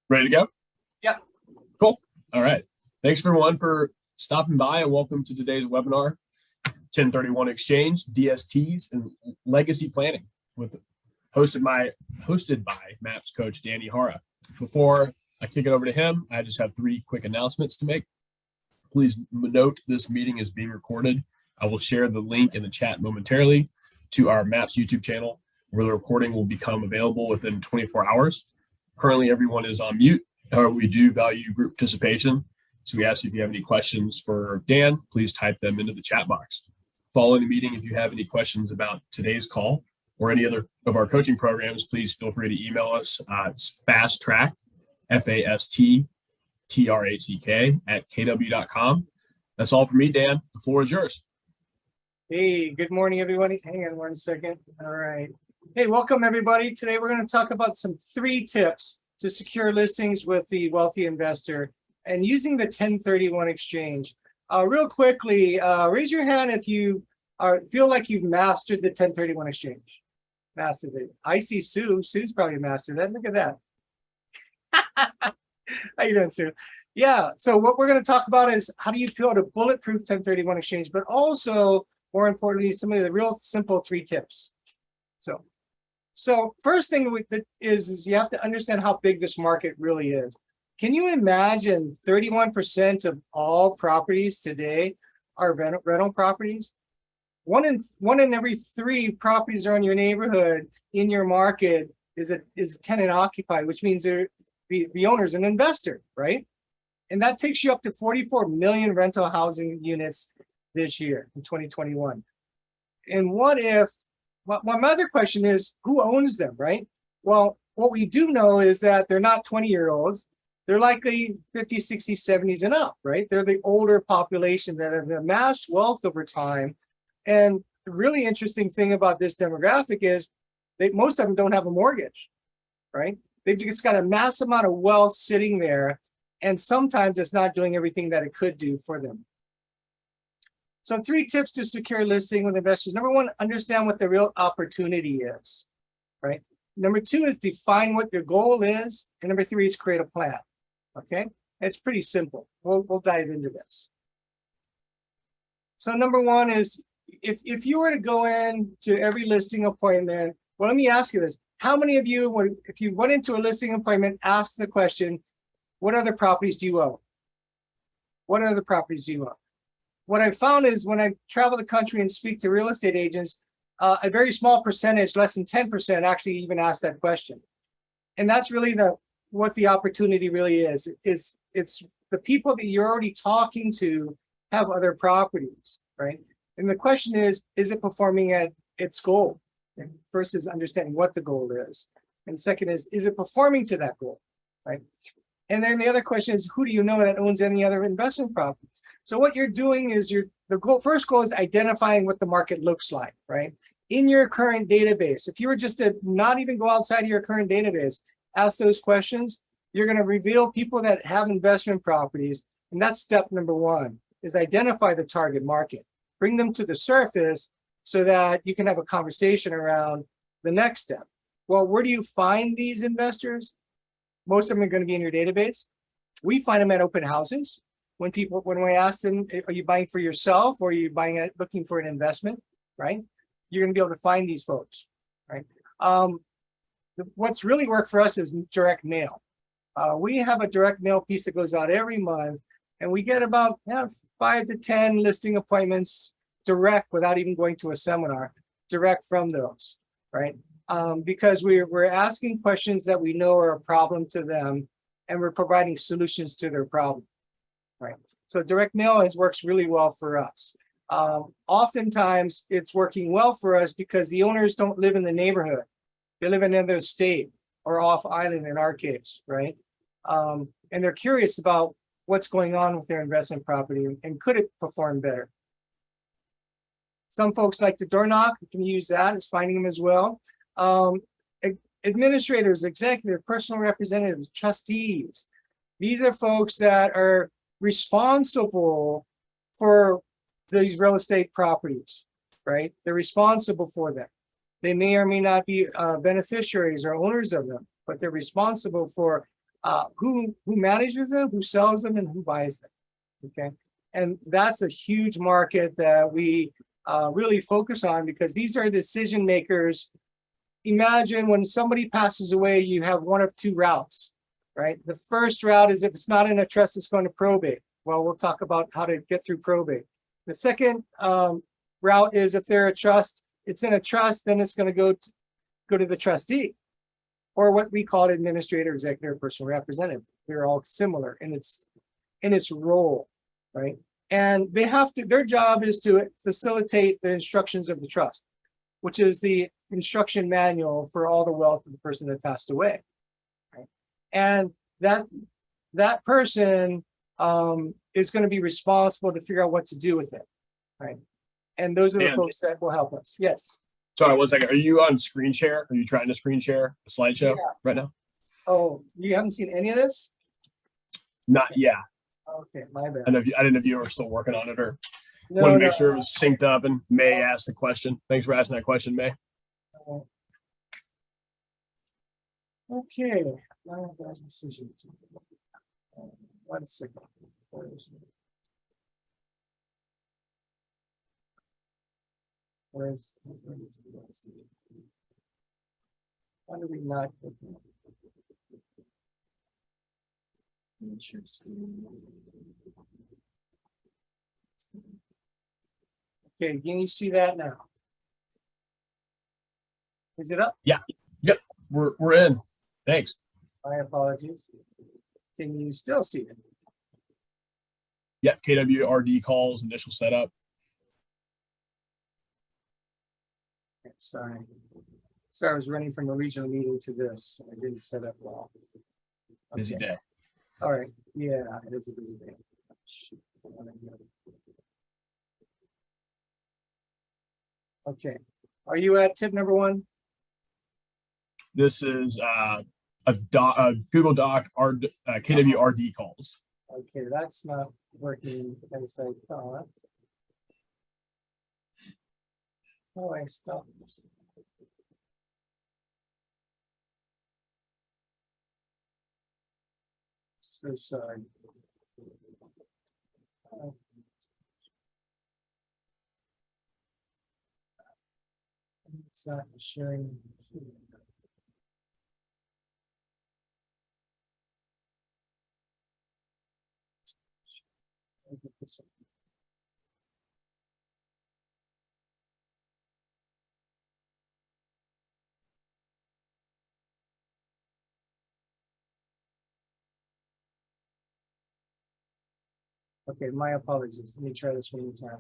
Ready to go? Yep. Cool. All right. Thanks everyone for stopping by and welcome to today's webinar, 1031 Exchange, DSTs, and Legacy Planning, with hosted by MAPS coach Dan Ihara. Before I kick it over to him, I just have three quick announcements to make. Please note this meeting is being recorded. I will share the link in the chat momentarily to our MAPS YouTube channel, where the recording will become available within 24 hours. Currently, everyone is on mute. However, we do value group participation. So we ask if you have any questions for Dan, please type them into the chat box. Following the meeting, if you have any questions about today's call or any other of our coaching programs, please feel free to email us. It's fasttrack, FASTTRACK @kw.com. That's all for me, Dan. The floor is yours. Hey, good morning, everybody. Hang on one second. All right. Hey, welcome, everybody. Today, we're going to talk about three tips to secure listings with the wealthy investor and using the 1031 exchange. Real quickly, raise your hand if you feel like you've mastered the 1031 exchange. Mastered it. I see Sue. Sue's probably mastered that. Look at that. How you doing, Sue? Yeah, so what we're going to talk about is how do you build a bulletproof 1031 exchange, but also, more importantly, some of the real simple three tips. So first thing is you have to understand how big this market really is. Can you imagine 31% of all properties today are rental properties? One in every three properties are in your neighborhood, in your market, is tenant occupied, which means the owner's an investor, right? And that takes you up to 44 million rental housing units this year in 2021. And what if, my other question is, who owns them, right? Well, what we do know is that they're not 20-year-olds. They're likely 50s, 60s, 70s and up, right? They're the older population that have amassed wealth over time. And the really interesting thing about this demographic is most of them don't have a mortgage, right? They've just got a massive amount of wealth sitting there, and sometimes it's not doing everything that it could do for them. So 3 tips to secure listing with investors. Number 1, understand what the real opportunity is, right? Number 2 is define what your goal is. And number 3 is create a plan, okay? It's pretty simple. We'll dive into this. So number 1 is, if you were to go in to every listing appointment, well, let me ask you this. How many of you, if you went into a listing appointment, asked the question, what other properties do you own? What other properties do you own? What I found is when I travel the country and speak to real estate agents, a very small percentage, less than 10%, actually even ask that question. And that's really what the opportunity really is. It's the people that you're already talking to have other properties, right? And the question is it performing at its goal? First is understanding what the goal is. And second is it performing to that goal, right? And then the other question is, who do you know that owns any other investment properties? So what you're doing is first goal is identifying what the market looks like, right? In your current database, if you were just to not even go outside of your current database, ask those questions, you're going to reveal people that have investment properties. And that's step number 1, is identify the target market. Bring them to the surface so that you can have a conversation around the next step. Well, where do you find these investors? Most of them are going to be in your database. We find them at open houses. When we ask them, are you buying for yourself or are you looking for an investment, right? You're going to be able to find these folks, right? What's really worked for us is direct mail. We have a direct mail piece that goes out every month, and we get about 5 to 10 listing appointments direct without even going to a seminar, direct from those, right? Because we're asking questions that we know are a problem to them, and we're providing solutions to their problem, right? So direct mail works really well for us. Oftentimes, it's working well for us because the owners don't live in the neighborhood. They live in another state or off island in our case, right? And they're curious about what's going on with their investment property and could it perform better. Some folks like to door knock. You can use that. It's finding them as well. Administrators, executive, personal representatives, trustees. These are folks that are responsible for these real estate properties, right? They're responsible for them. They may or may not be beneficiaries or owners of them, but they're responsible for who manages them, who sells them, and who buys them. Okay, and that's a huge market that we really focus on because these are decision makers. Imagine when somebody passes away, you have one of two routes, right? The first route is if it's not in a trust, it's going to probate. Well, we'll talk about how to get through probate. The second route is if they're a trust, it's in a trust, then it's going to go to the trustee, or what we call administrator, executor, personal representative. They're all similar in its role, right? And they have to. Their job is to facilitate the instructions of the trust, which is the instruction manual for all the wealth of the person that passed away. Right? And that person is going to be responsible to figure out what to do with it, right? And those are the folks that will help us. Yes. Sorry, 1 second. Are you on screen share? Are you trying to screen share a slideshow right now? Oh, you haven't seen any of this? Not yet. Okay, my bad. I didn't know if you were still working on it or wanted to make sure it was synced up. And May asked the question. Thanks for asking that question, May. Okay. 1 second. Why do we not? Okay, can you see that now? Is it up? Yeah. Yep. We're in. Thanks. My apologies. Can you still see it? Yep. KWRD calls, initial setup. Okay, sorry. Sorry, I was running from a regional meeting to this. I didn't set up well. Busy day. All right. Yeah, it is a busy day. Shoot. Okay. Are you at tip number 1? This is a Google Doc, KWRD calls. Okay, that's not working as I thought. Oh, I stopped this. So sorry. It's not sharing here. Okay, my apologies. Let me try this one more time.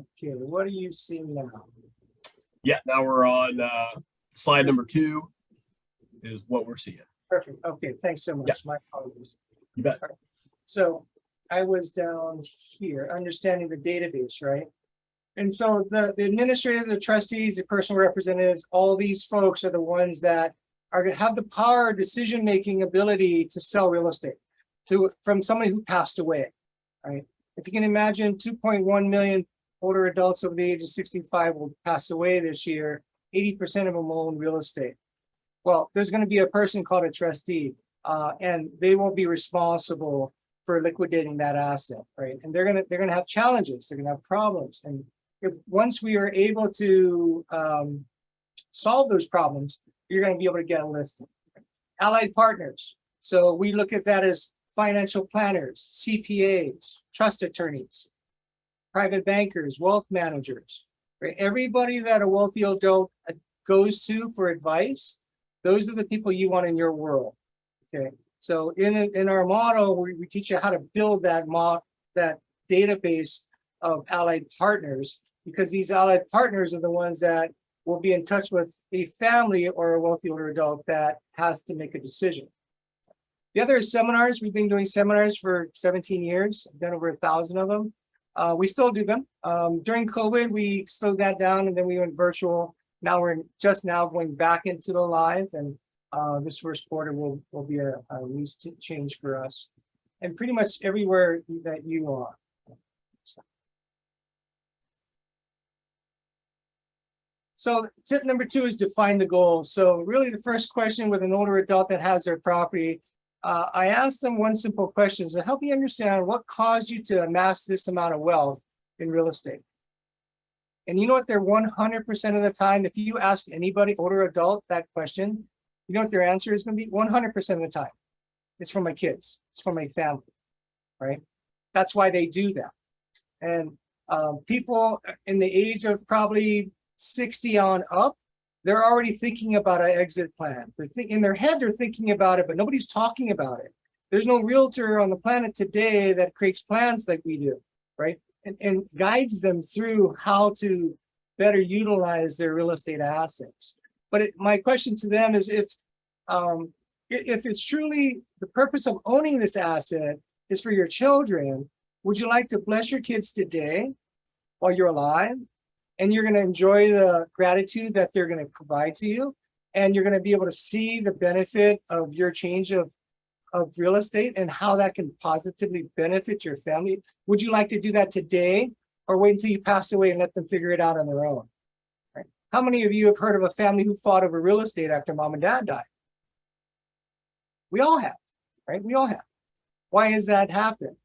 Okay, what are you seeing now? Yeah, now we're on slide number 2 is what we're seeing. Perfect. Okay, thanks so much. Yeah. My apologies. You bet. So I was down here, understanding the database, right? And so the administrators, the trustees, the personal representatives, all these folks are the ones that are going to have the power, decision-making ability to sell real estate from somebody who passed away, right? If you can imagine 2.1 million older adults over the age of 65 will pass away this year, 80% of them own real estate. Well, there's going to be a person called a trustee, and they will be responsible for liquidating that asset, right? And they're gonna have challenges, they're gonna have problems, and if once we are able to solve those problems, you're going to be able to get a listing. Allied partners. So we look at that as financial planners, CPAs, trust attorneys, private bankers, wealth managers, right? Everybody that a wealthy adult goes to for advice, those are the people you want in your world. Okay. So in our model, we teach you how to build that database of allied partners, because these allied partners are the ones that will be in touch with a family or a wealthy older adult that has to make a decision. The other is seminars. We've been doing seminars for 17 years. I've done over 1,000 of them. We still do them. During COVID, we slowed that down and then we went virtual. Now we're just now going back into the live, and this first quarter will be a new change for us. And pretty much everywhere that you are. So tip number 2 is define the goal. So really the first question with an older adult that has their property, I asked them one simple question to help you understand what caused you to amass this amount of wealth in real estate. And you know what, they're 100% of the time, if you ask anybody, older adult, that question, you know what their answer is going to be? 100% of the time. It's for my kids. It's for my family, right? That's why they do that. And people in the age of probably 60 on up, they're already thinking about an exit plan. In their head, they're thinking about it, but nobody's talking about it. There's no realtor on the planet today that creates plans like we do, right? And guides them through how to better utilize their real estate assets. But my question to them is if it's truly the purpose of owning this asset is for your children, would you like to bless your kids today while you're alive? And you're going to enjoy the gratitude that they're going to provide to you. And you're going to be able to see the benefit of your change of real estate and how that can positively benefit your family. Would you like to do that today or wait until you pass away and let them figure it out on their own? Right? How many of you have heard of a family who fought over real estate after mom and dad died? We all have, right? We all have. Why has that happened?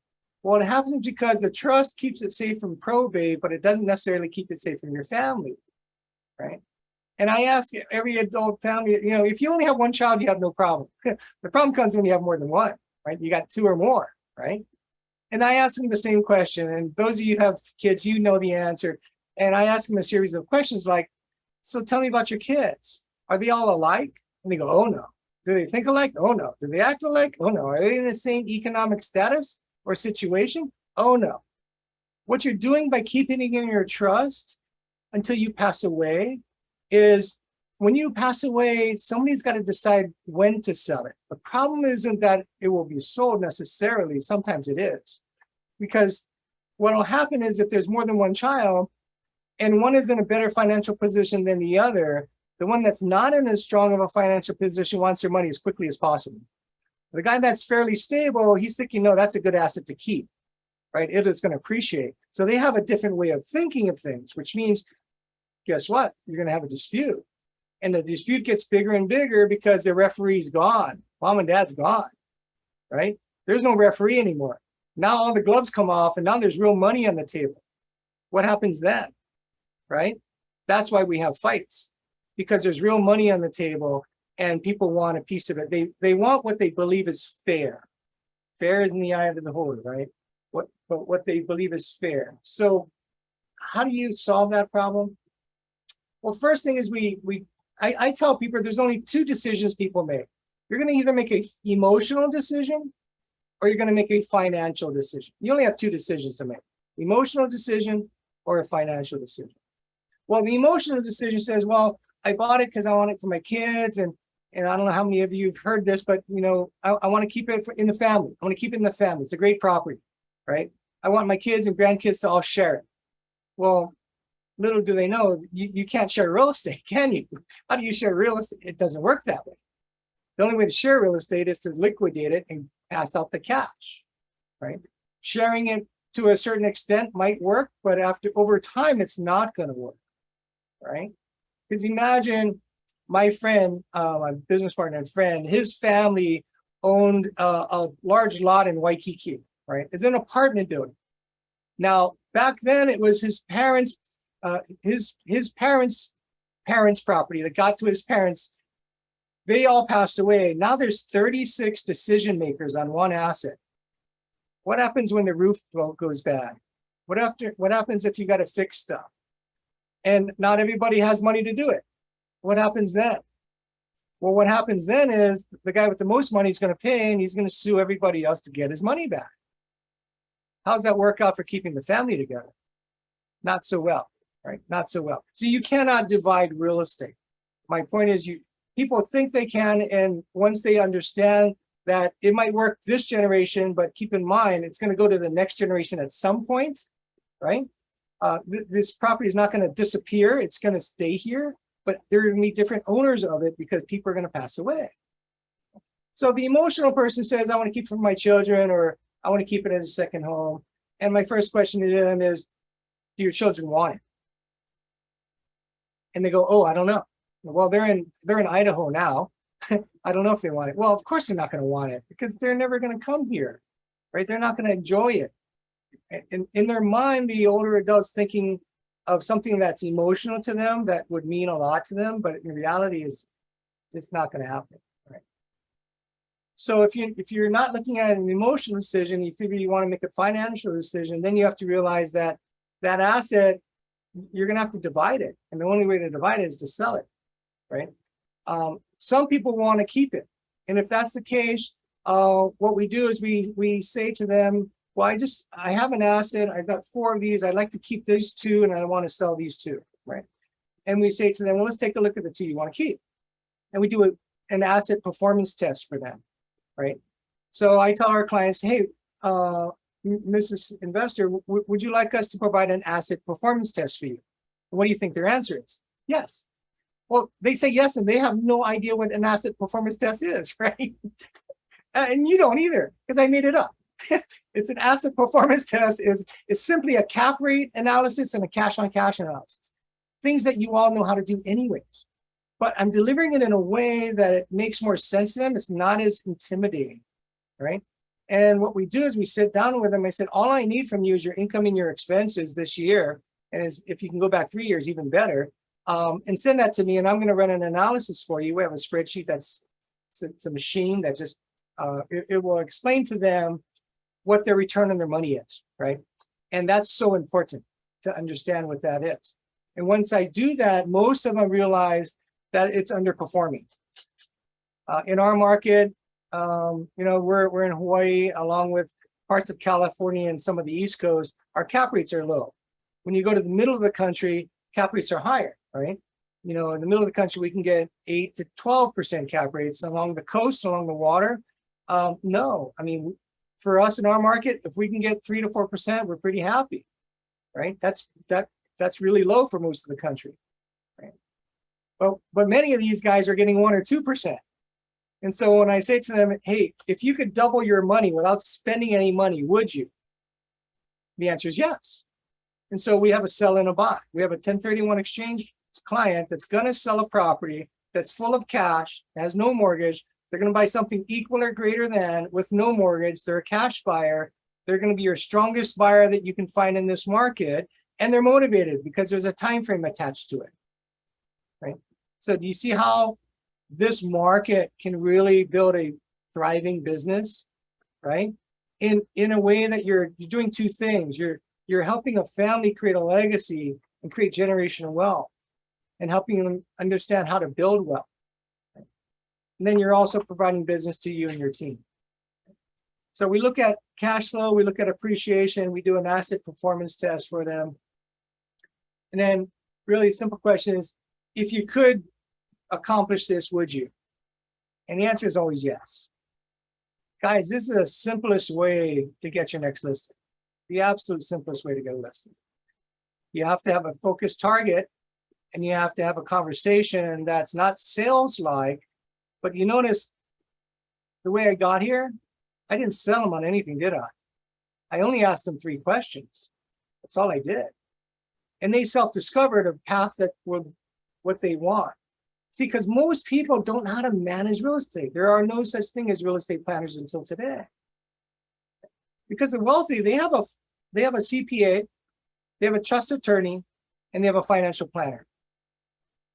Well, it happens because the trust keeps it safe from probate, but it doesn't necessarily keep it safe from your family, right? And I ask every adult family, if you only have one child, you have no problem. The problem comes when you have more than one, right? You got 2 or more, right? And I ask them the same question. And those of you who have kids, you know the answer. And I ask them a series of questions like, so tell me about your kids. Are they all alike? And they go, oh no. Do they think alike? Oh no. Do they act alike? Oh no. Are they in the same economic status or situation? Oh no. What you're doing by keeping it in your trust until you pass away is when you pass away, somebody's got to decide when to sell it. The problem isn't that it will be sold necessarily. Sometimes it is. Because what will happen is if there's more than one child and one is in a better financial position than the other, the one that's not in as strong of a financial position wants their money as quickly as possible. The guy that's fairly stable, he's thinking, no, that's a good asset to keep, right? It is going to appreciate. So they have a different way of thinking of things, which means, guess what? You're going to have a dispute. And the dispute gets bigger and bigger because the referee's gone. Mom and dad's gone, right? There's no referee anymore. Now all the gloves come off and now there's real money on the table. What happens then, right? That's why we have fights, because there's real money on the table and people want a piece of it. They want what they believe is fair. Fair is in the eye of the beholder, right? What they believe is fair. So how do you solve that problem? Well, first thing is I tell people there's only 2 decisions people make. You're going to either make an emotional decision or you're going to make a financial decision. You only have 2 decisions to make: emotional decision or a financial decision. Well, the emotional decision says, well, I bought it because I want it for my kids. And I don't know how many of you have heard this, but I want to keep it in the family. I want to keep it in the family. It's a great property, right? I want my kids and grandkids to all share it. Well, little do they know, you can't share real estate, can you? How do you share real estate? It doesn't work that way. The only way to share real estate is to liquidate it and pass out the cash, right? Sharing it to a certain extent might work, but over time, it's not going to work, right? Because imagine my friend, my business partner and friend, his family owned a large lot in Waikiki, right? It's an apartment building. Now, back then, it was his parents' parents' property that got to his parents. They all passed away. Now there's 36 decision makers on one asset. What happens when the roof goes bad? What happens if you got to fix stuff? And not everybody has money to do it. What happens then? Well, what happens then is the guy with the most money is going to pay, and he's going to sue everybody else to get his money back. How's that work out for keeping the family together? Not so well, right? Not so well. So you cannot divide real estate. My point is, people think they can, and once they understand that it might work this generation, but keep in mind, it's going to go to the next generation at some point, right? This property is not going to disappear. It's going to stay here, but there are going to be different owners of it because people are going to pass away. So the emotional person says, I want to keep it for my children, or I want to keep it as a second home. And my first question to them is, do your children want it? And they go, oh, I don't know. Well, they're in Idaho now. I don't know if they want it. Well, of course they're not going to want it because they're never going to come here, right? They're not going to enjoy it. And in their mind, the older adults thinking of something that's emotional to them, that would mean a lot to them, but in reality is it's not going to happen, right? So if you're not looking at an emotional decision, you figure you want to make a financial decision, then you have to realize that that asset, you're going to have to divide it. And the only way to divide it is to sell it, right? Some people want to keep it. And if that's the case, what we do is we say to them, well, I have an asset. I've got 4 of these. I'd like to keep these 2 and I want to sell these 2, right? And we say to them, well, let's take a look at the 2 you want to keep. And we do an asset performance test for them, right? So I tell our clients, hey, Mrs. Investor, would you like us to provide an asset performance test for you? And what do you think their answer is? Yes. Well, they say yes, and they have no idea what an asset performance test is, right? And you don't either, because I made it up. It's an asset performance test is simply a cap rate analysis and a cash on cash analysis. Things that you all know how to do anyways. But I'm delivering it in a way that it makes more sense to them. It's not as intimidating, right? And what we do is we sit down with them. I said, all I need from you is your income and your expenses this year. And if you can go back 3 years, even better. And send that to me, and I'm going to run an analysis for you. We have a spreadsheet it's a machine that just it will explain to them what their return on their money is, right? And that's so important to understand what that is. And once I do that, most of them realize that it's underperforming. In our market, we're in Hawaii, along with parts of California and some of the East Coast. Our cap rates are low. When you go to the middle of the country, cap rates are higher, right? In the middle of the country, we can get 8 to 12% cap rates. Along the coast, along the water, no. I mean, for us in our market, if we can get 3 to 4%, we're pretty happy, right? That's really low for most of the country, right? But many of these guys are getting 1 or 2%. And so when I say to them, hey, if you could double your money without spending any money, would you? The answer is yes. And so we have a sell and a buy. We have a 1031 exchange client that's going to sell a property that's full of cash, has no mortgage. They're going to buy something equal or greater than with no mortgage. They're a cash buyer. They're going to be your strongest buyer that you can find in this market. And they're motivated because there's a time frame attached to it, right? So do you see how this market can really build a thriving business, right? In a way that you're doing 2 things. You're helping a family create a legacy and create generational wealth, and helping them understand how to build wealth. Right? And then you're also providing business to you and your team. So we look at cash flow, we look at appreciation, we do an asset performance test for them. And then really simple question is, if you could accomplish this, would you? And the answer is always yes. Guys, this is the simplest way to get your next listing. The absolute simplest way to get a listing. You have to have a focused target, and you have to have a conversation that's not sales-like. But you notice the way I got here, I didn't sell them on anything, did I? I only asked them 3 questions. That's all I did. And they self-discovered a path that would what they want. See, because most people don't know how to manage real estate. There are no such thing as real estate planners until today. Because the wealthy, they have a CPA, they have a trust attorney, and they have a financial planner.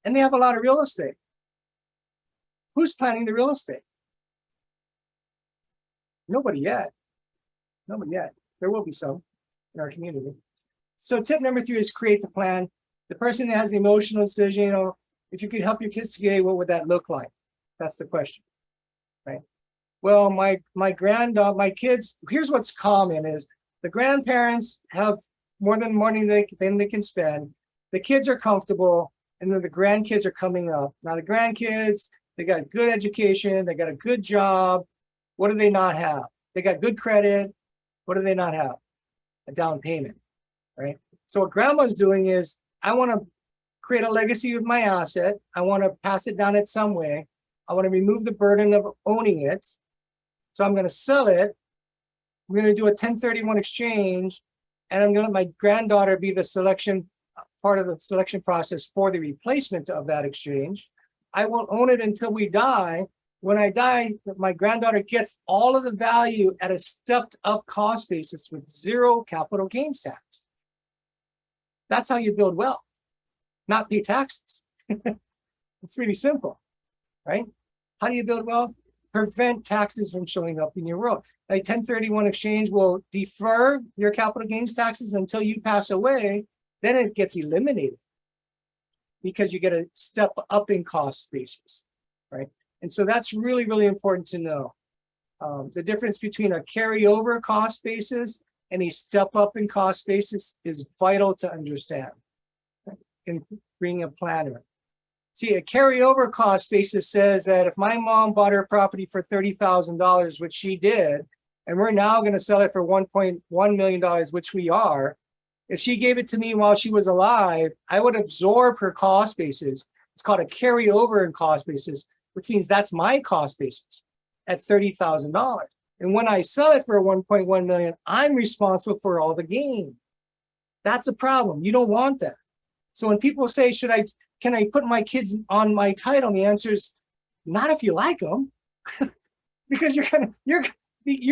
And they have a lot of real estate. Who's planning the real estate? Nobody yet. Nobody yet. There will be some in our community. So tip number 3 is create the plan. The person that has the emotional decision, if you could help your kids today, what would that look like? That's the question, right? Well, my kids, here's what's common is the grandparents have more than money than they can spend. The kids are comfortable, and then the grandkids are coming up. Now the grandkids, they got good education, they got a good job. What do they not have? They got good credit. What do they not have? A down payment, right? So what grandma's doing is, I want to create a legacy with my asset. I want to pass it down in some way. I want to remove the burden of owning it. So I'm going to sell it. I'm going to do a 1031 exchange, and I'm going to let my granddaughter be the selection part of the selection process for the replacement of that exchange. I will own it until we die. When I die, my granddaughter gets all of the value at a stepped up cost basis with zero capital gains tax. That's how you build wealth, not pay taxes. It's really simple, right? How do you build wealth? Prevent taxes from showing up in your world. A 1031 exchange will defer your capital gains taxes until you pass away. Then it gets eliminated because you get a step up in cost basis, right? And so that's really, really important to know. The difference between a carryover cost basis and a step up in cost basis is vital to understand, right, in bringing a planner. See, a carryover cost basis says that if my mom bought her property for $30,000, which she did, and we're now going to sell it for $1.1 million, which we are, if she gave it to me while she was alive, I would absorb her cost basis. It's called a carryover in cost basis, which means that's my cost basis at $30,000. And when I sell it for $1.1 million, I'm responsible for all the gain. That's a problem. You don't want that. So when people say, can I put my kids on my title? And the answer is not if you like them, because you're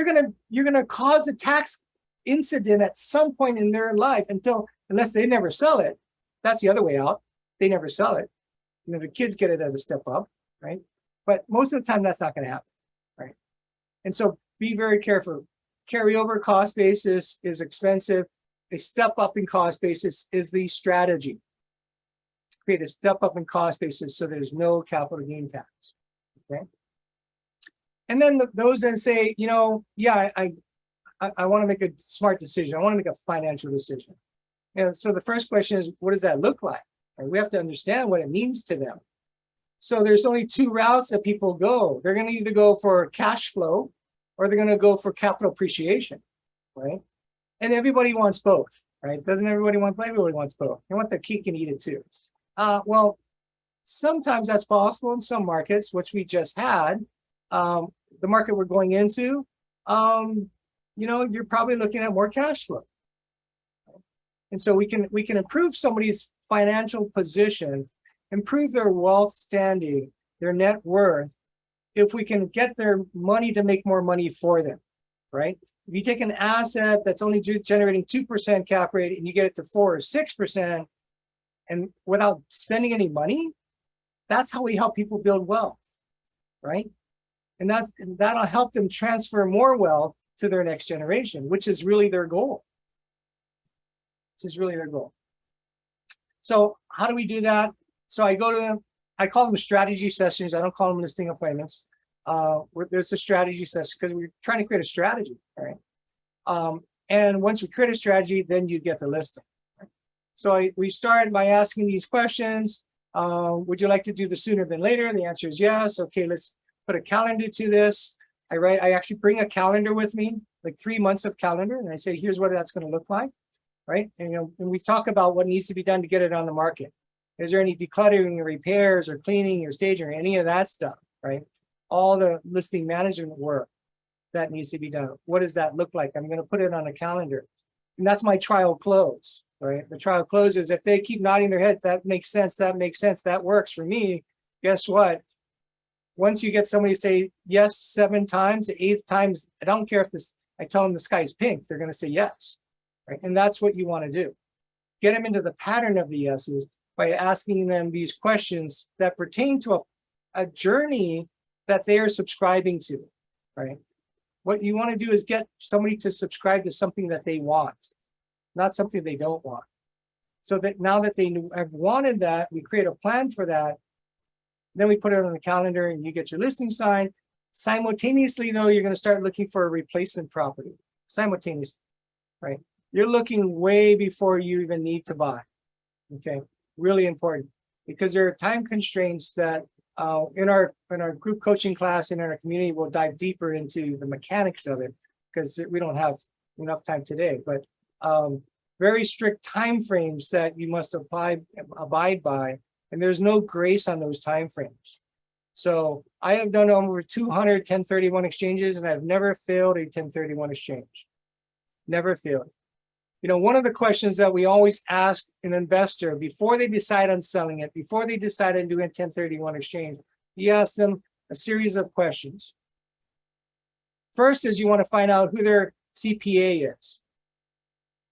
gonna cause a tax incident at some point in their life unless they never sell it. That's the other way out. They never sell it. You know, the kids get it at a step up, right? But most of the time that's not going to happen, right? And so be very careful. Carryover cost basis is expensive. A step up in cost basis is the strategy. Create a step up in cost basis so there's no capital gain tax, okay? And then those that say, you know, yeah, I want to make a smart decision. I want to make a financial decision. And so the first question is, what does that look like? And we have to understand what it means to them. So there's only two routes that people go. They're going to either go for cash flow or they're going to go for capital appreciation, right? And everybody wants both, right? Doesn't everybody want both? Everybody wants both. They want their cake and eat it too. Well, sometimes that's possible in some markets, which we just had. The market we're going into, you know, you're probably looking at more cash flow. And so we can improve somebody's financial position, improve their wealth standing, their net worth, if we can get their money to make more money for them, right? If you take an asset that's only generating 2% cap rate and you get it to 4 or 6%, and without spending any money, that's how we help people build wealth, right? And that'll help them transfer more wealth to their next generation, which is really their goal. So how do we do that? So I go to them, I call them strategy sessions. I don't call them listing appointments. There's a strategy session because we're trying to create a strategy, right? And once we create a strategy, then you get the listing. Right? So we start by asking these questions. Would you like to do this sooner than later? The answer is yes. Okay, let's put a calendar to this. I actually bring a calendar with me, like 3 months of calendar, and I say, here's what that's going to look like, right? And, you know, and we talk about what needs to be done to get it on the market. Is there any decluttering or repairs or cleaning or staging or any of that stuff, right? All the listing management work that needs to be done. What does that look like? I'm going to put it on a calendar. And that's my trial close, right? The trial close is if they keep nodding their heads, that makes sense, that works for me. Guess what? Once you get somebody to say yes 7 times, the 8th times, I don't care if I tell them the sky's pink, they're going to say yes, right? And that's what you want to do. Get them into the pattern of the yeses by asking them these questions that pertain to a journey that they are subscribing to, right? What you want to do is get somebody to subscribe to something that they want, not something they don't want. So that now that they have wanted that, we create a plan for that. Then we put it on the calendar and you get your listing signed. Simultaneously, though, you're going to start looking for a replacement property. Simultaneously, right? You're looking way before you even need to buy. Okay, really important because there are time constraints that in our group coaching class and in our community, we'll dive deeper into the mechanics of it because we don't have enough time today. But very strict time frames that you must abide by. And there's no grace on those timeframes. So I have done over 200 1031 exchanges, and I've never failed a 1031 exchange. Never failed. One of the questions that we always ask an investor before they decide on selling it, before they decide on doing a 1031 exchange, you ask them a series of questions. First is you want to find out who their CPA is,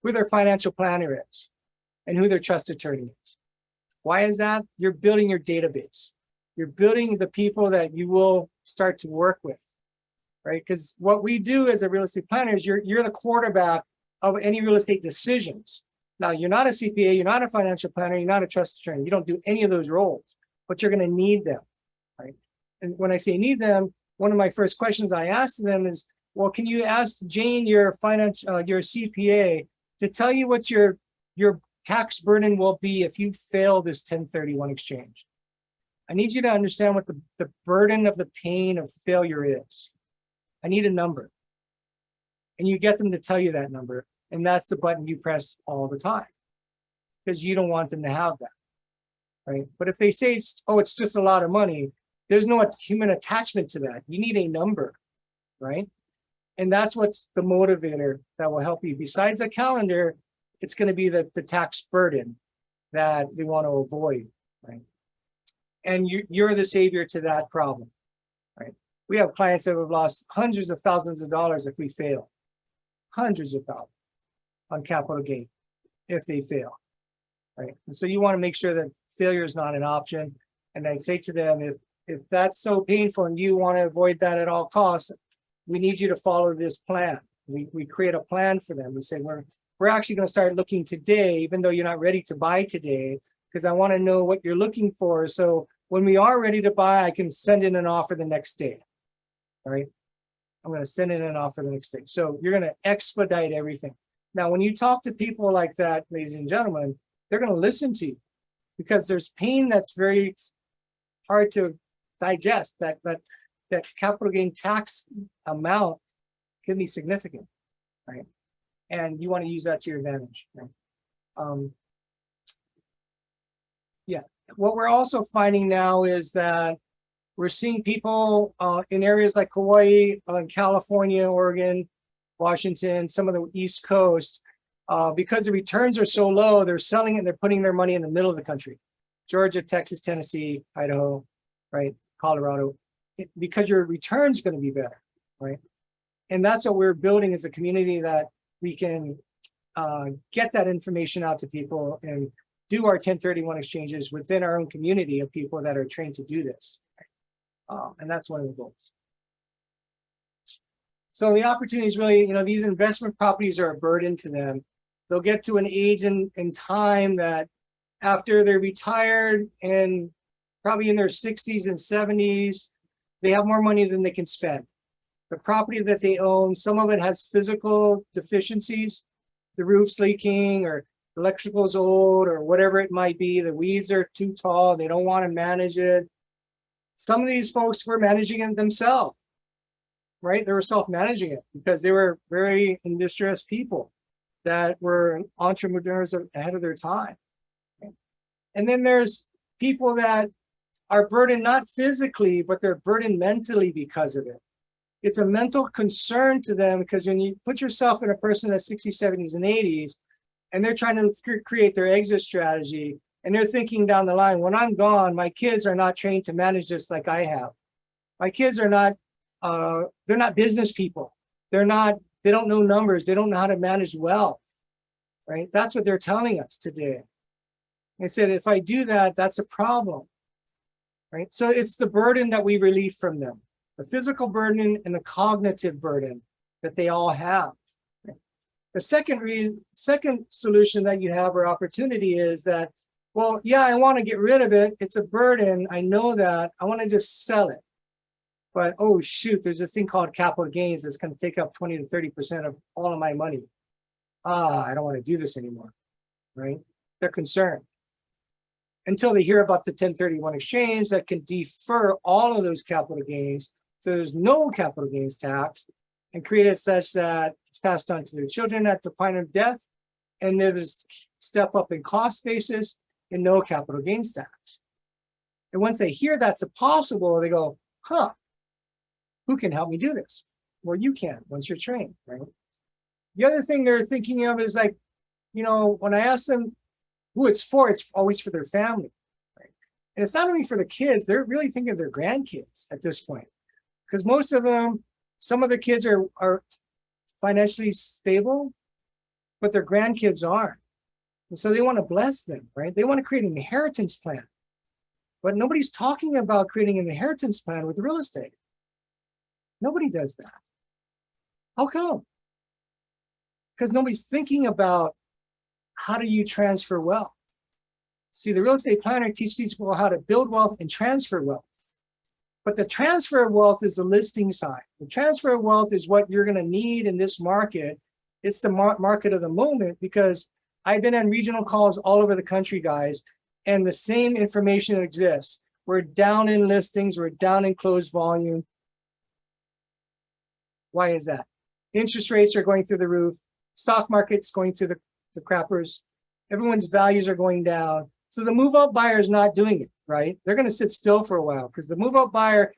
who their financial planner is, and who their trust attorney is. Why is that? You're building your database. You're building the people that you will start to work with, right? Because what we do as a real estate planner is you're the quarterback of any real estate decisions. Now, you're not a CPA, you're not a financial planner, you're not a trust attorney. You don't do any of those roles, but you're going to need them, right? And when I say need them, one of my first questions I asked them is, well, can you ask Jane, your CPA, to tell you what your tax burden will be if you fail this 1031 exchange? I need you to understand what the burden of the pain of failure is. I need a number. And you get them to tell you that number. And that's the button you press all the time because you don't want them to have that, right? But if they say, it's just a lot of money, there's no human attachment to that. You need a number, right? And that's what's the motivator that will help you. Besides the calendar, it's going to be the tax burden that we want to avoid, right? And you're the savior to that problem, right? We have clients that have lost hundreds of thousands of dollars if we fail. Hundreds of thousands on capital gain if they fail, right? And so you want to make sure that failure is not an option. And I say to them, if that's so painful and you want to avoid that at all costs, we need you to follow this plan. We create a plan for them. We say, we're actually going to start looking today, even though you're not ready to buy today, because I want to know what you're looking for. So when we are ready to buy, I can send in an offer the next day, all right? I'm going to send in an offer the next day. So you're going to expedite everything. Now, when you talk to people like that, ladies and gentlemen, they're going to listen to you because there's pain that's very hard to digest. That capital gain tax amount can be significant, right? And you want to use that to your advantage, right? Yeah. What we're also finding now is that we're seeing people in areas like Hawaii, California, Oregon, Washington, some of the East Coast, because the returns are so low, they're selling it and they're putting their money in the middle of the country. Georgia, Texas, Tennessee, Idaho, right? Colorado, because your return's going to be better, right? And that's what we're building as a community, that we can get that information out to people and do our 1031 exchanges within our own community of people that are trained to do this. And that's one of the goals. So the opportunity is really, these investment properties are a burden to them. They'll get to an age in time that after they're retired and probably in their 60s and 70s, they have more money than they can spend. The property that they own, some of it has physical deficiencies. The roof's leaking or electrical's old or whatever it might be. The weeds are too tall. They don't want to manage it. Some of these folks were managing it themselves, right? They were self-managing it because they were very industrious people that were entrepreneurs ahead of their time. And then there's people that are burdened not physically, but they're burdened mentally because of it. It's a mental concern to them because when you put yourself in a person that's 60s, 70s, and 80s, and they're trying to create their exit strategy, and they're thinking down the line, when I'm gone, my kids are not trained to manage this like I have. My kids are not, they're not business people. They don't know numbers. They don't know how to manage wealth, right? That's what they're telling us today. They said, if I do that, that's a problem, right? So it's the burden that we relieve from them, the physical burden and the cognitive burden that they all have. The second solution that you have or opportunity is that, well, yeah, I want to get rid of it. It's a burden. I know that. I want to just sell it. But, oh, shoot, there's this thing called capital gains that's going to take up 20 to 30% of all of my money. I don't want to do this anymore, right? They're concerned. Until they hear about the 1031 exchange that can defer all of those capital gains. So there's no capital gains tax and create it such that it's passed on to their children at the point of death. And there's step up in cost basis and no capital gains tax. And once they hear that's possible, they go, huh, who can help me do this? Well, you can once you're trained, right? The other thing they're thinking of is like, when I ask them who it's always for their family. Right? And it's not only for the kids, they're really thinking of their grandkids at this point. Because most of them, some of the kids are financially stable, but their grandkids aren't. And so they want to bless them, right? They want to create an inheritance plan. But nobody's talking about creating an inheritance plan with real estate. Nobody does that. How come? Because nobody's thinking about how do you transfer wealth. See, the real estate planner teaches people how to build wealth and transfer wealth. But the transfer of wealth is the listing side. The transfer of wealth is what you're going to need in this market. It's the market of the moment, because I've been on regional calls all over the country, guys, and the same information exists. We're down in listings. We're down in closed volume. Why is that? Interest rates are going through the roof. Stock market's going through the crappers. Everyone's values are going down. So the move-up buyer is not doing it, right? They're going to sit still for a while, because the move-up buyer,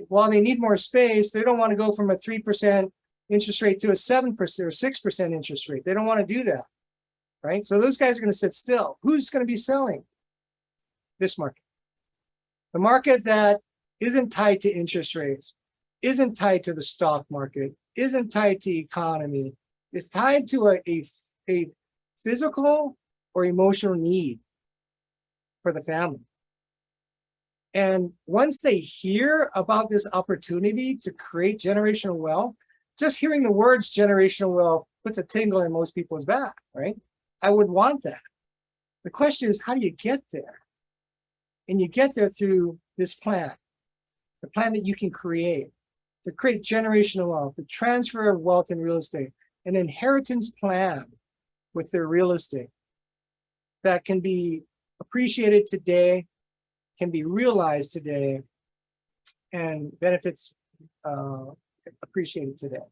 while they need more space, they don't want to go from a 3% interest rate to a 7% or 6% interest rate. They don't want to do that, right? So those guys are going to sit still. Who's going to be selling? This market. The market that isn't tied to interest rates, isn't tied to the stock market, isn't tied to economy, is tied to a physical or emotional need for the family. And once they hear about this opportunity to create generational wealth, just hearing the words generational wealth puts a tingle in most people's back, right? I would want that. The question is, how do you get there? And you get there through this plan, the plan that you can create to create generational wealth, the transfer of wealth in real estate, an inheritance plan with their real estate that can be appreciated today, can be realized today, and benefits appreciated today.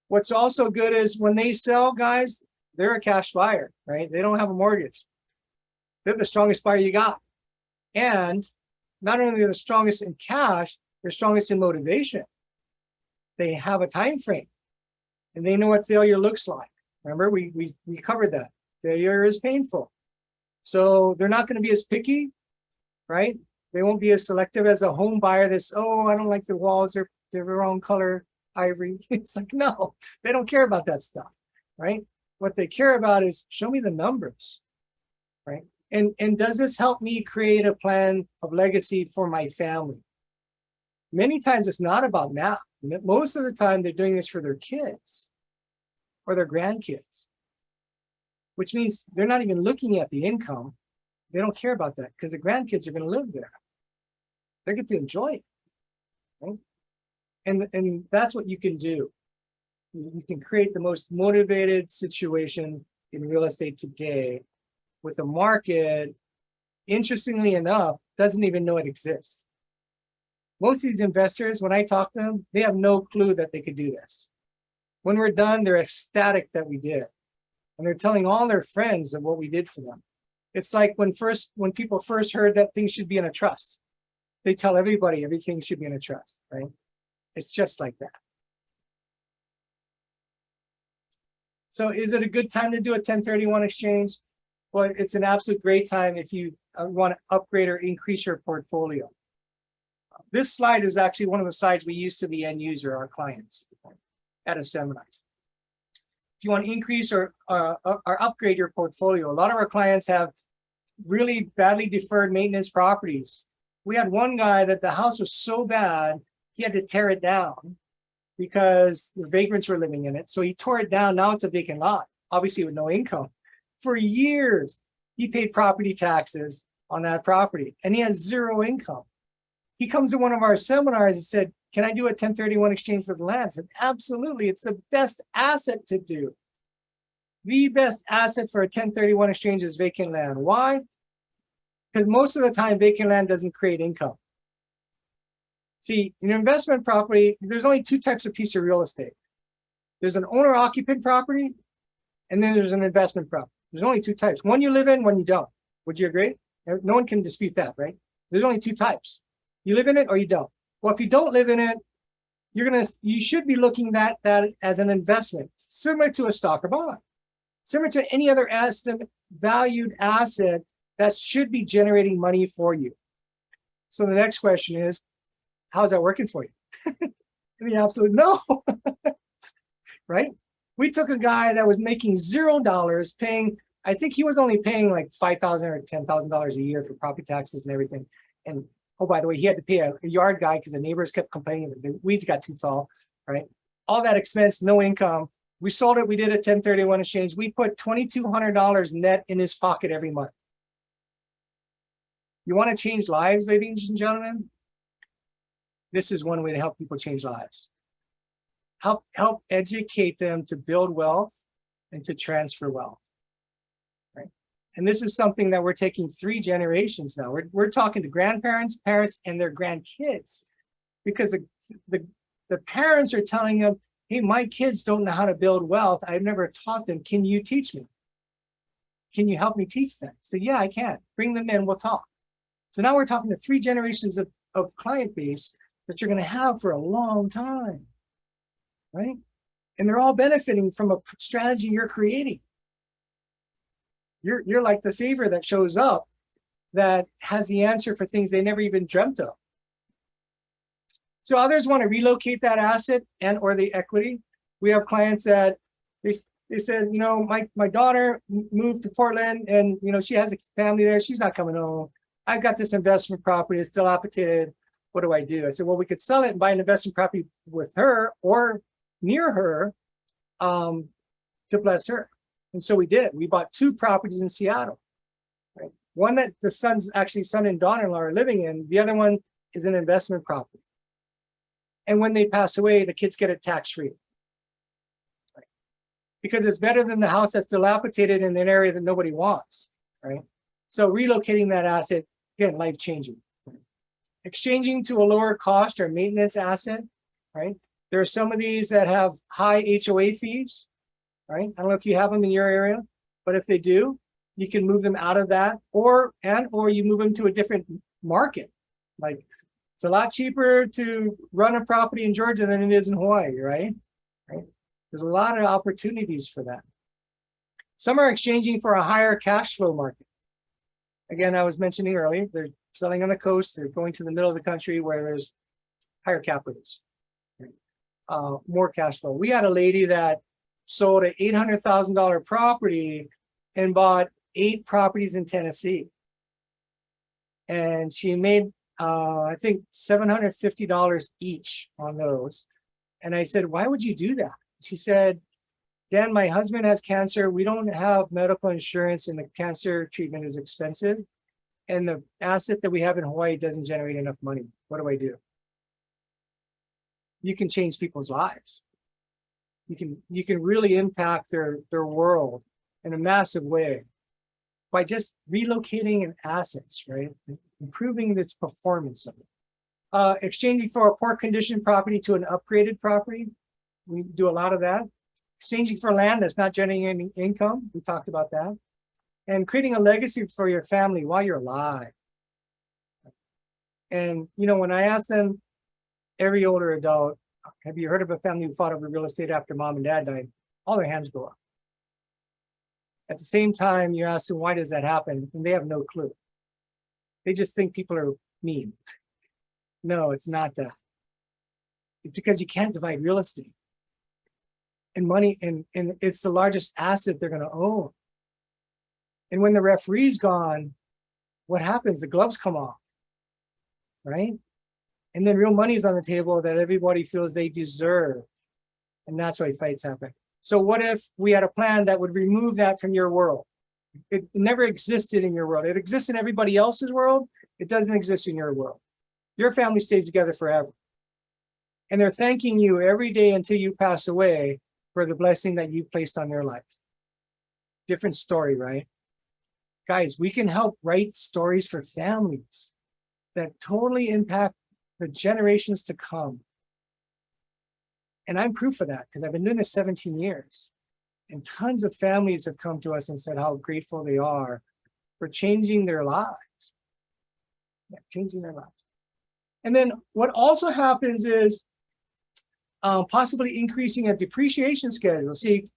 What's also good is when they sell, guys, they're a cash buyer, right? They don't have a mortgage. They're the strongest buyer you got. And not only are they the strongest in cash, they're strongest in motivation. They have a time frame, and they know what failure looks like. Remember, we covered that. Failure is painful. So they're not going to be as picky, right? They won't be as selective as a home buyer that's, oh, I don't like the walls, they're the wrong color, ivory. It's like, no, they don't care about that stuff, right? What they care about is, show me the numbers, right? And does this help me create a plan of legacy for my family? Many times it's not about math. Most of the time they're doing this for their kids or their grandkids, which means they're not even looking at the income. They don't care about that, because the grandkids are going to live there. They get to enjoy it, right? And that's what you can do. You can create the most motivated situation in real estate today with a market, interestingly enough, doesn't even know it exists. Most of these investors, when I talk to them, they have no clue that they could do this. When we're done, they're ecstatic that we did. And they're telling all their friends of what we did for them. It's like when people first heard that things should be in a trust. They tell everybody everything should be in a trust, right? It's just like that. So is it a good time to do a 1031 exchange? Well, it's an absolute great time if you want to upgrade or increase your portfolio. This slide is actually one of the slides we use to the end user, our clients, at a seminar. If you want to increase or upgrade your portfolio, a lot of our clients have really badly deferred maintenance properties. We had one guy that the house was so bad, he had to tear it down because the vagrants were living in it. So he tore it down. Now it's a vacant lot, obviously with no income. For years, he paid property taxes on that property, and he had zero income. He comes to one of our seminars and said, can I do a 1031 exchange for the land? I said, absolutely. It's the best asset to do. The best asset for a 1031 exchange is vacant land. Why? Because most of the time, vacant land doesn't create income. See, in investment property, there's only two types of piece of real estate. There's an owner-occupant property, and then there's an investment property. There's only two types. One you live in, one you don't. Would you agree? No one can dispute that, right? There's only two types. You live in it or you don't. Well, if you don't live in it, you should be looking at that as an investment, similar to a stock or bond. similar to any other asset, valued asset that should be generating money for you. So the next question is, how's that working for you? The absolute no, right? We took a guy that was making $0, paying, I think he was only paying like $5,000 or $10,000 a year for property taxes and everything. And oh, by the way, he had to pay a yard guy because the neighbors kept complaining that the weeds got too tall, right? All that expense, no income. We sold it. We did a 1031 exchange. We put $2,200 net in his pocket every month. You want to change lives, ladies and gentlemen? This is one way to help people change lives. Help educate them to build wealth and to transfer wealth. Right? And this is something that we're taking 3 generations now. We're talking to grandparents, parents, and their grandkids, because the parents are telling them, hey, my kids don't know how to build wealth. I've never taught them. Can you teach me? Can you help me teach them? So yeah, I can. Bring them in, we'll talk. So now we're talking to 3 generations of client base that you're going to have for a long time, right? And they're all benefiting from a strategy you're creating. You're like the saver that shows up that has the answer for things they never even dreamt of. So others want to relocate that asset and or the equity. We have clients that they said, you know, my daughter moved to Portland and, you know, she has a family there. She's not coming home. I've got this investment property. It's dilapidated. What do I do? I said, well, we could sell it and buy an investment property with her or near her to bless her. And so we did. We bought 2 properties in Seattle. Right? One that the son and daughter-in-law are living in. The other one is an investment property. And when they pass away, the kids get it tax-free. Right? Because it's better than the house that's dilapidated in an area that nobody wants. Right? So relocating that asset, again, life-changing. Right? Exchanging to a lower cost or maintenance asset, right? There are some of these that have high HOA fees, right? I don't know if you have them in your area, but if they do, you can move them out of that or you move them to a different market. Like it's a lot cheaper to run a property in Georgia than it is in Hawaii, right? There's a lot of opportunities for that. Some are exchanging for a higher cash flow market. Again, I was mentioning earlier, they're selling on the coast, they're going to the middle of the country where there's higher cap rates, more cash flow. We had a lady that sold an $800,000 property and bought 8 properties in Tennessee. And she made, I think, $750 each on those. And I said, why would you do that? She said, Dan, my husband has cancer. We don't have medical insurance and the cancer treatment is expensive. And the asset that we have in Hawaii doesn't generate enough money. What do I do? You can change people's lives. You can really impact their world in a massive way by just relocating an assets, right? Improving its performance of it. Exchanging for a poor condition property to an upgraded property. We do a lot of that. Exchanging for land that's not generating any income. We talked about that. And creating a legacy for your family while you're alive. And, you know, when I ask them, every older adult, have you heard of a family who fought over real estate after mom and dad died? All their hands go up. At the same time, you ask them, why does that happen? And they have no clue. They just think people are mean. No, it's not that. It's because you can't divide real estate. And money, and it's the largest asset they're going to own. And when the referee's gone, what happens? The gloves come off, right? And then real money is on the table that everybody feels they deserve. And that's why fights happen. So what if we had a plan that would remove that from your world? It never existed in your world. It exists in everybody else's world. It doesn't exist in your world. Your family stays together forever. And they're thanking you every day until you pass away for the blessing that you placed on their life. Different story, right? Guys, we can help write stories for families that totally impact the generations to come. And I'm proof of that because I've been doing this 17 years. And tons of families have come to us and said how grateful they are for changing their lives. Yeah, changing their lives. And then what also happens is possibly increasing a depreciation schedule. See,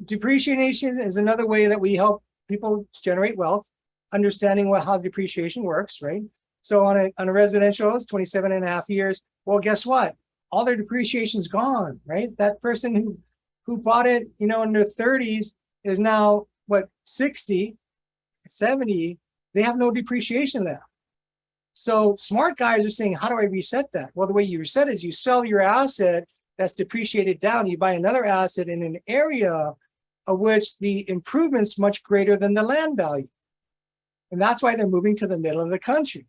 Depreciation is another way that we help people generate wealth, understanding how depreciation works, right? So on a residential, it's 27 and a half years. Well, guess what? All their depreciation's gone, right? That person who bought it, in their 30s is now, what, 60, 70, they have no depreciation left. So smart guys are saying, how do I reset that? Well, the way you reset is you sell your asset that's depreciated down, you buy another asset in an area of which the improvement's much greater than the land value. And that's why they're moving to the middle of the country,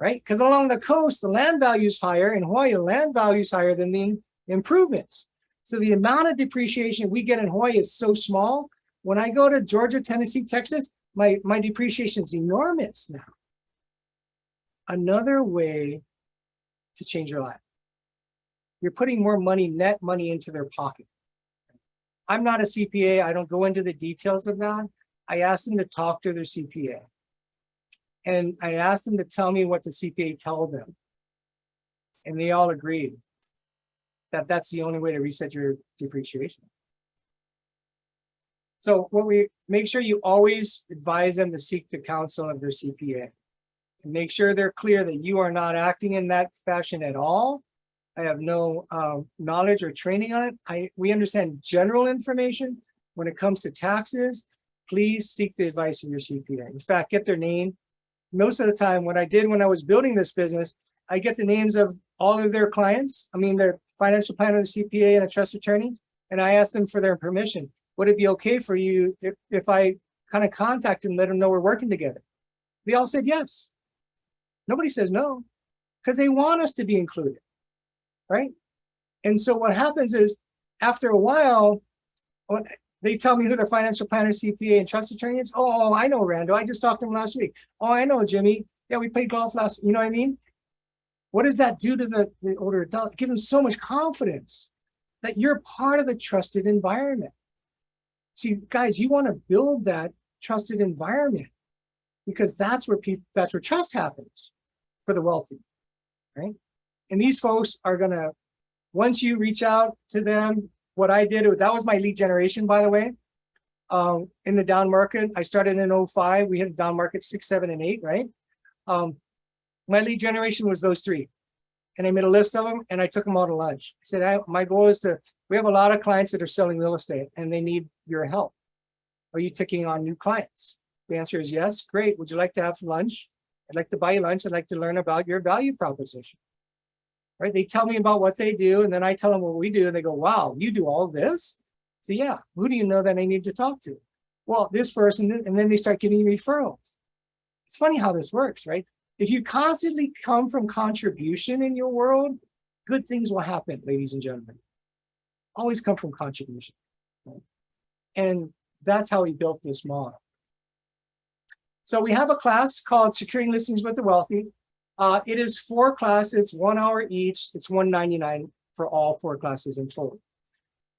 right? Because along the coast, the land value is higher. In Hawaii, the land value is higher than the improvements. So the amount of depreciation we get in Hawaii is so small. When I go to Georgia, Tennessee, Texas, my depreciation is enormous now. Another way to change your life. You're putting more money, net money, into their pocket. I'm not a CPA. I don't go into the details of that. I asked them to talk to their CPA. And I asked them to tell me what the CPA told them. And they all agreed that that's the only way to reset your depreciation. So what we make sure you always advise them to seek the counsel of their CPA. And make sure they're clear that you are not acting in that fashion at all. I have no knowledge or training on it. We understand general information. When it comes to taxes, please seek the advice of your CPA. In fact, get their name. Most of the time, what I did when I was building this business, I get the names of all of their clients. Their financial planner, the CPA, and a trust attorney. And I asked them for their permission. Would it be okay for you if I kind of contact them and let them know we're working together? They all said yes. Nobody says no, because they want us to be included. Right? And so what happens is, after a while, they tell me who their financial planner, CPA, and trust attorney is. Oh, I know Rando. I just talked to him last week. Oh, I know Jimmy. Yeah, we played golf last week. You know what I mean? What does that do to the older adult? Give them so much confidence that you're part of the trusted environment. See, guys, you want to build that trusted environment, because that's where trust happens for the wealthy, right? And these folks are going to, once you reach out to them, what I did, that was my lead generation, by the way. In the down market, I started in 05. We hit a down market 6, 7, and 8, right? My lead generation was those three. And I made a list of them and I took them all to lunch. I said, my goal is we have a lot of clients that are selling real estate and they need your help. Are you taking on new clients? The answer is yes. Great. Would you like to have lunch? I'd like to buy you lunch. I'd like to learn about your value proposition. Right? They tell me about what they do, and then I tell them what we do, and they go, wow, you do all this? So yeah, who do you know that I need to talk to? Well, this person, and then they start giving me referrals. It's funny how this works, right? If you constantly come from contribution in your world, good things will happen, ladies and gentlemen. Always come from contribution. Right? And that's how we built this model. So we have a class called Securing Listings with the Wealthy. It is 4 classes, 1 hour each. It's $199 for all 4 classes in total.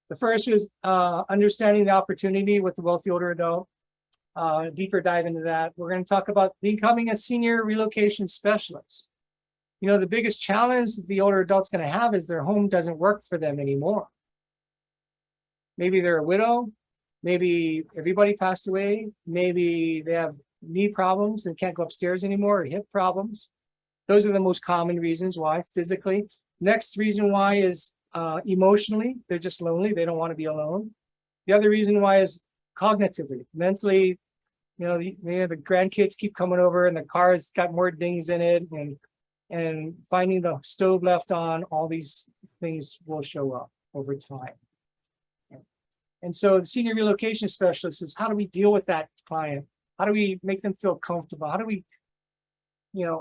The first is understanding the opportunity with the wealthy older adult. Deeper dive into that. We're going to talk about becoming a senior relocation specialist. The biggest challenge that the older adult's going to have is their home doesn't work for them anymore. Maybe they're a widow. Maybe everybody passed away. Maybe they have knee problems and can't go upstairs anymore, or hip problems. Those are the most common reasons why. Physically. Next reason why is emotionally. They're just lonely. They don't want to be alone. The other reason why is cognitively, mentally. The grandkids keep coming over and the car's got more dings in it, and finding the stove left on. All these things will show up over time. And so the senior relocation specialist is, how do we deal with that client? How do we make them feel comfortable? How do we,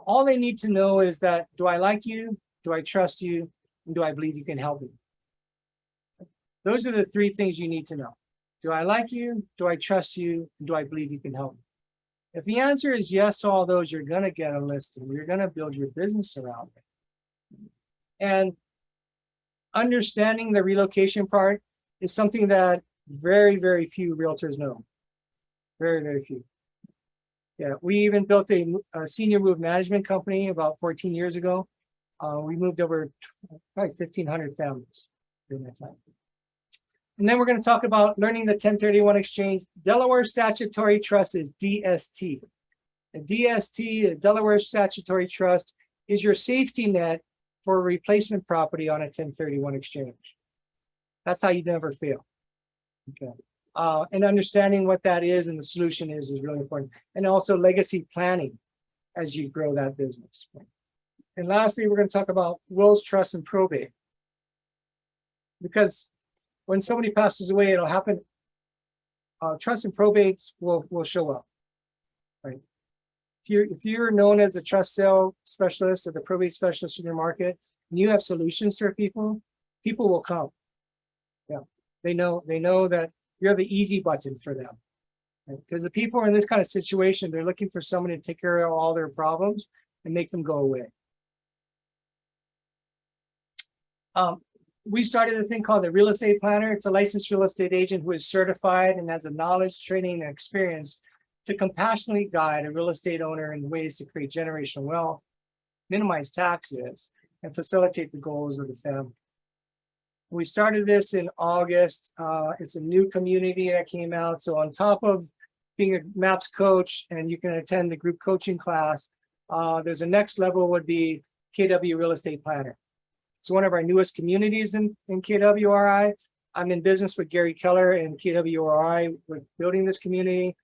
all they need to know is that, do I like you? Do I trust you? And do I believe you can help me? Those are the 3 things you need to know. Do I like you? Do I trust you? And do I believe you can help me? If the answer is yes to all those, you're going to get a listing. You're going to build your business around it. And understanding the relocation part is something that very, very few realtors know. Very, very few. Yeah, we even built a senior move management company about 14 years ago. We moved over probably 1,500 families during that time. And then we're going to talk about learning the 1031 exchange. Delaware Statutory Trust is DST. A DST, a Delaware Statutory Trust, is your safety net for replacement property on a 1031 exchange. That's how you never fail. Okay. And understanding what that is and the solution is really important. And also legacy planning as you grow that business. And lastly, we're going to talk about wills, trusts, and probate. Because when somebody passes away, it'll happen. Trust and probates will show up. Right. If you're known as a trust sale specialist or the probate specialist in your market, and you have solutions for people, people will come. Yeah, they know that you're the easy button for them. Because the people in this kind of situation, they're looking for someone to take care of all their problems and make them go away. We started a thing called the real estate planner. It's a licensed real estate agent who is certified and has the knowledge, training, and experience to compassionately guide a real estate owner in ways to create generational wealth, minimize taxes, and facilitate the goals of the family. We started this in August. It's a new community that came out. So on top of being a MAPS coach and you can attend the group coaching class, there's a next level would be KW Real Estate Planner. It's one of our newest communities in KWRI. I'm in business with Gary Keller and KWRI. We're building this community.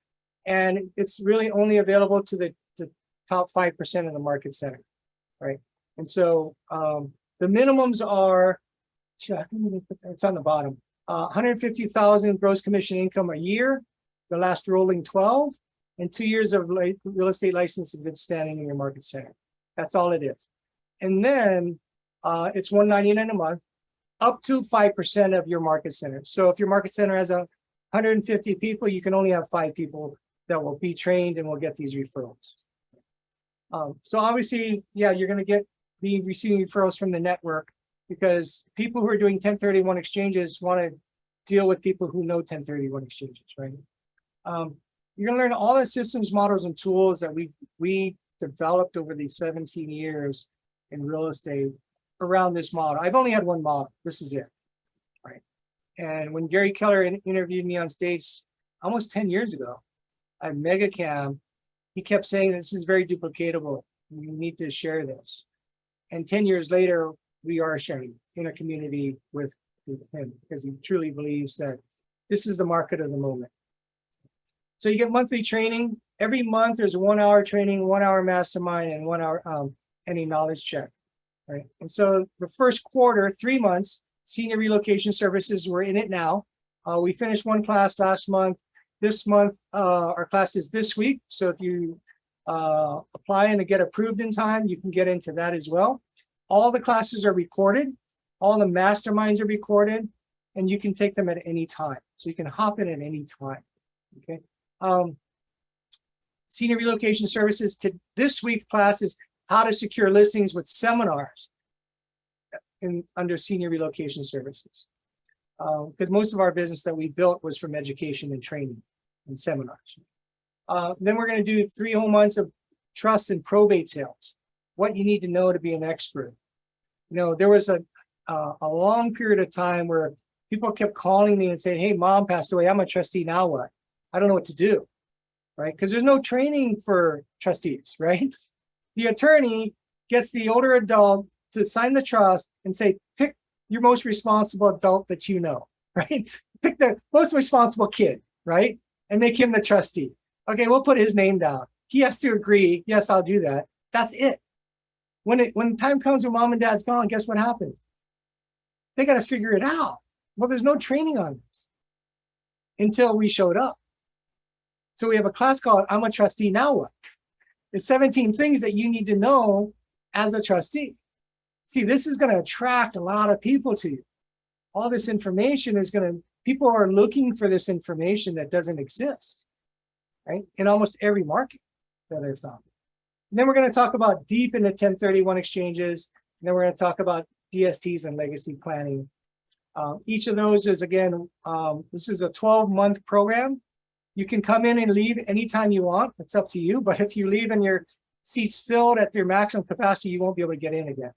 And it's really only available to the top 5% of the market center, right? And so the minimums are, it's on the bottom, 150,000 gross commission income a year, the last rolling 12, and 2 years of real estate license and good standing in your market center. That's all it is. And then it's $199 a month, up to 5% of your market center. So if your market center has 150 people, you can only have 5 people that will be trained and will get these referrals. So obviously, yeah, you're going to be receiving referrals from the network because people who are doing 1031 exchanges want to deal with people who know 1031 exchanges, right? You're going to learn all the systems, models, and tools that we developed over these 17 years in real estate around this model. I've only had one model. This is it, right? And when Gary Keller interviewed me on stage almost 10 years ago, at MegaCam, he kept saying this is very duplicatable. You need to share this. And 10 years later, we are sharing in a community with him because he truly believes that this is the market of the moment. So you get monthly training. Every month there's a 1 hour training, 1 hour mastermind, and 1 hour any knowledge check. Right. And so the first quarter, 3 months, senior relocation services, we're in it now. We finished one class last month. This month, our class is this week. So if you apply and get approved in time, you can get into that as well. All the classes are recorded. All the masterminds are recorded, and you can take them at any time. So you can hop in at any time. Okay. Senior relocation services to this week's class is how to secure listings with seminars under senior relocation services. Because most of our business that we built was from education and training and seminars. Then we're going to do 3 whole months of trust and probate sales. What you need to know to be an expert. You know, there was a long period of time where people kept calling me and saying, "Hey, mom passed away. I'm a trustee. Now what? I don't know what to do." Right? Because there's no training for trustees, right? The attorney gets the older adult to sign the trust and say, pick your most responsible adult that you know, right? Pick the most responsible kid, right? And make him the trustee. Okay, we'll put his name down. He has to agree, yes, I'll do that. That's it. When time comes when mom and dad's gone, guess what happens? They got to figure it out. Well, there's no training on this until we showed up. So we have a class called I'm a Trustee, Now What? It's 17 things that you need to know as a trustee. See, this is going to attract a lot of people to you. All this information is going to, people are looking for this information that doesn't exist, right? In almost every market that I've found. And then we're going to talk about deep into 1031 exchanges. And then we're going to talk about DSTs and legacy planning. Each of those is, again, this is a 12-month program. You can come in and leave anytime you want. It's up to you. But if you leave and your seat's filled at their maximum capacity, you won't be able to get in again.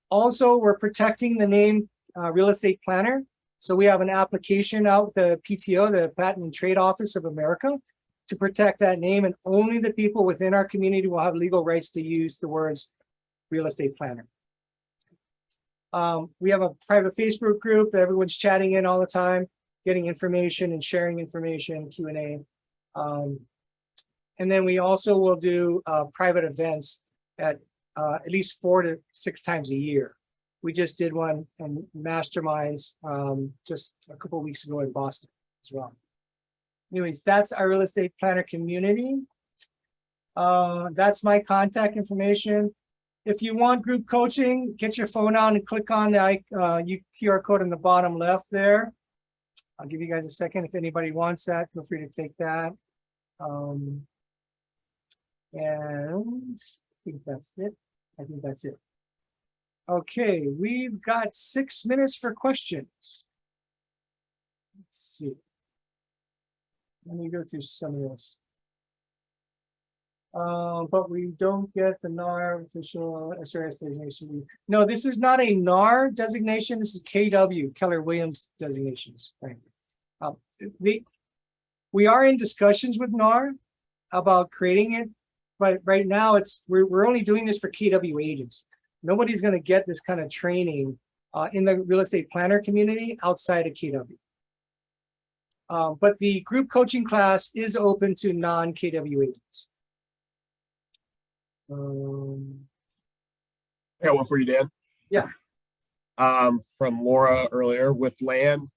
Also, we're protecting the name real estate planner. So we have an application out, the PTO, the Patent and Trade Office of America, to protect that name, and only the people within our community will have legal rights to use the words real estate planner. We have a private Facebook group that everyone's chatting in all the time, getting information and sharing information, Q&A. And then we also will do private events at least 4 to 6 times a year. We just did one in Masterminds just a couple of weeks ago in Boston as well. Anyways, that's our real estate planner community. That's my contact information. If you want group coaching, get your phone out and click on the QR code in the bottom left there. I'll give you guys a second. If anybody wants that, feel free to take that. And I think that's it. I think that's it. Okay, we've got 6 minutes for questions. Let's see. Let me go through some of this. But we don't get the NAR official SRS designation. No, this is not a NAR designation. This is KW, Keller Williams designations. Right. We are in discussions with NAR about creating it, but right now we're only doing this for KW agents. Nobody's going to get this kind of training in the real estate planner community outside of KW. But the group coaching class is open to non-KW agents. I got one for you, Dan. Yeah. From Laura earlier, with land,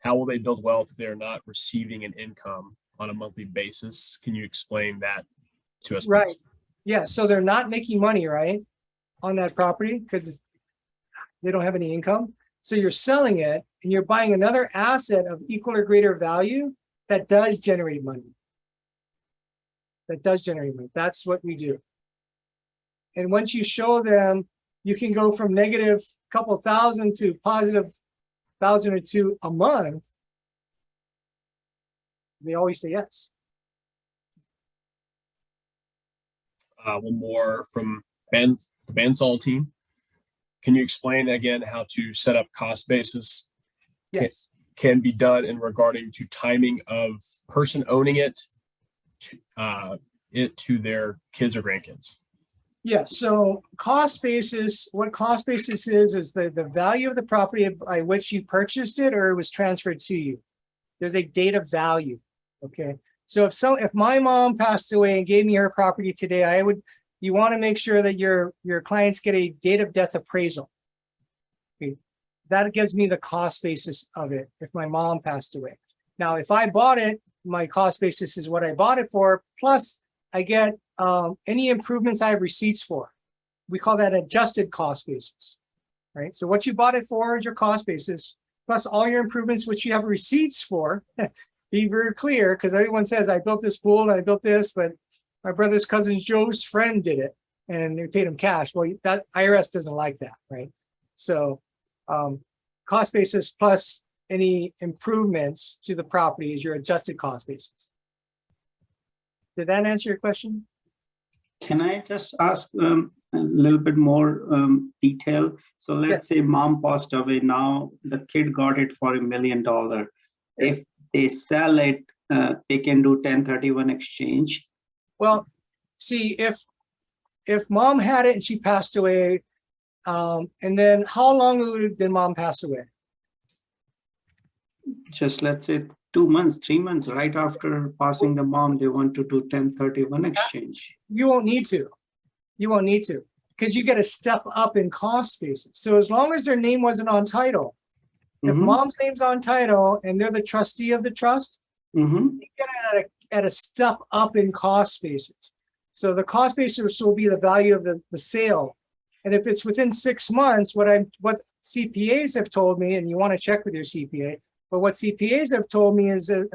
how will they build wealth if they are not receiving an income on a monthly basis? Can you explain that to us? Right. Please? Yeah. So they're not making money, right, on that property because they don't have any income. So you're selling it and you're buying another asset of equal or greater value that does generate money. That does generate money. That's what we do. And once you show them, you can go from negative couple thousand to positive 1,000 or 2 a month. They always say yes. One more from Ben, the Bansal team. Can you explain again how to set up cost basis? Yes. Can be done in regarding to timing of person owning it to their kids or grandkids. Yeah, so cost basis, what cost basis is the value of the property by which you purchased it or it was transferred to you. There's a date of value, okay? So if my mom passed away and gave me her property today, you want to make sure that your clients get a date of death appraisal. Okay. That gives me the cost basis of it if my mom passed away. Now, if I bought it, my cost basis is what I bought it for, plus I get any improvements I have receipts for. We call that adjusted cost basis, right? So what you bought it for is your cost basis, plus all your improvements, which you have receipts for. Be very clear, because everyone says, I built this pool and I built this, but my brother's cousin Joe's friend did it and they paid him cash. Well, that IRS doesn't like that, right? So cost basis plus any improvements to the property is your adjusted cost basis. Did that answer your question? Can I just ask a little bit more detail? So let's say mom passed away. Now the kid got it for $1 million. If they sell it, they can do 1031 exchange. Well, see, if mom had it and she passed away, and then how long ago did mom pass away? Just let's say 2 months, 3 months, right after passing the mom, they want to do 1031 exchange. You won't need to. You won't need to, because you get a step up in cost basis. So as long as their name wasn't on title, if mom's name's on title and they're the trustee of the trust, you get it at a step up in cost basis. So the cost basis will be the value of the sale. And if it's within 6 months, what CPAs have told me, and you want to check with your CPA, but what CPAs have told me is that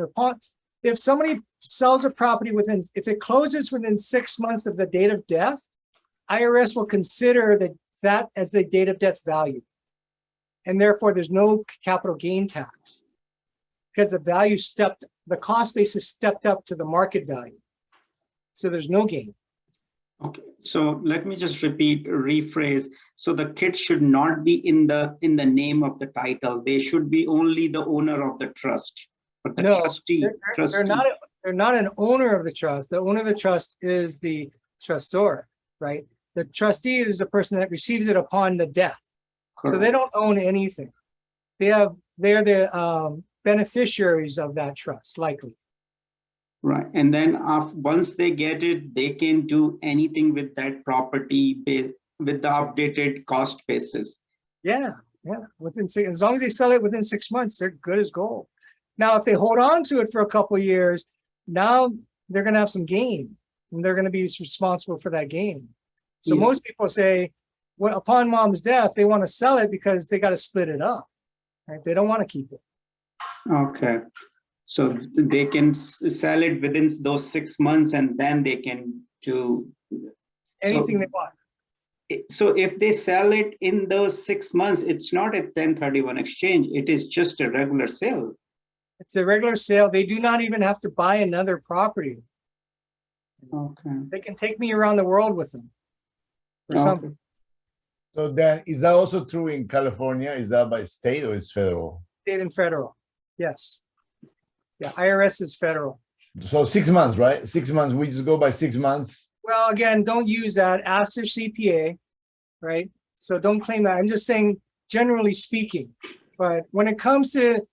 if somebody sells a property if it closes within 6 months of the date of death, IRS will consider that as the date of death value. And therefore there's no capital gain tax because the cost basis stepped up to the market value. So there's no gain. Okay, so let me just rephrase. So the kids should not be in the name of the title. They should be only the owner of the trust, but the No, trustee. they're not an owner of the trust. The owner of the trust is the trustor, right? The trustee is the person that receives it upon the death. So they don't own anything. They're the beneficiaries of that trust, likely. Right, and then once they get it, they can do anything with that property with the updated cost basis. Yeah. As long as they sell it within 6 months, they're good as gold. Now, if they hold on to it for a couple of years, now they're going to have some gain, and they're going to be responsible for that gain. So Yeah. most people say, well, upon mom's death, they want to sell it because they got to split it up. Right? They don't want to keep it. Okay, so they can sell it within those 6 months, and then they can do Anything they want. So if they sell it in those 6 months, it's not a 1031 exchange. It is just a regular sale. It's a regular sale. They do not even have to buy another property. Okay. They can take me around the world with them. For something. So then, is that also true in California? Is that by state or is federal? State and federal. Yes. Yeah, IRS is federal. So 6 months, right? 6 months, we just go by 6 months. Well, again, don't use that. Ask their CPA, right? So don't claim that. I'm just saying, generally speaking. But when it comes to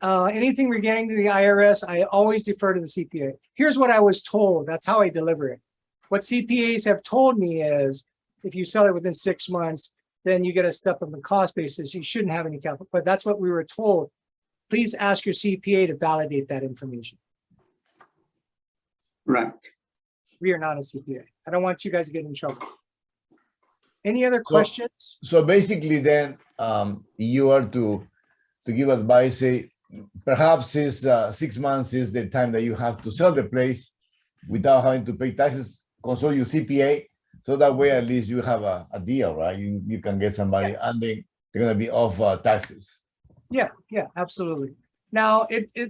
anything regarding to the IRS, I always defer to the CPA. Here's what I was told. That's how I deliver it. What CPAs have told me is, if you sell it within 6 months, then you get a step up in cost basis. You shouldn't have any capital. But that's what we were told. Please ask your CPA to validate that information. Right. We are not a CPA. I don't want you guys to get in trouble. Any other questions? So basically then, you are to give advice, say, perhaps is 6 months is the time that you have to sell the place without having to pay taxes, consult your CPA, so that way at least you have a deal, right? You can get somebody and they're gonna be off taxes. Yeah, absolutely. Now,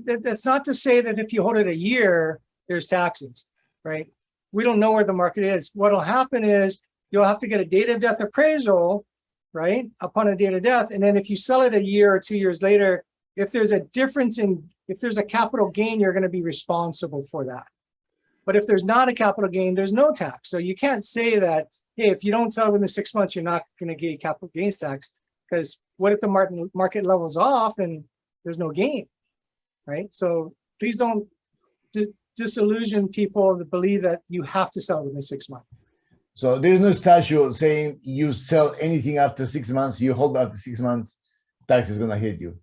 that's not to say that if you hold it a year, there's taxes, right? We don't know where the market is. What'll happen is you'll have to get a date of death appraisal, right? Upon a date of death. And then if you sell it a year or 2 years later, if there's a difference if there's a capital gain, you're going to be responsible for that. But if there's not a capital gain, there's no tax. So you can't say that, hey, if you don't sell within 6 months, you're not going to get capital gains tax. Because what if the market levels off and there's no gain, right? So please don't disillusion people that believe that you have to sell within 6 months. So there's no statute saying you sell anything after 6 months, you hold after 6 months, tax is gonna hit you.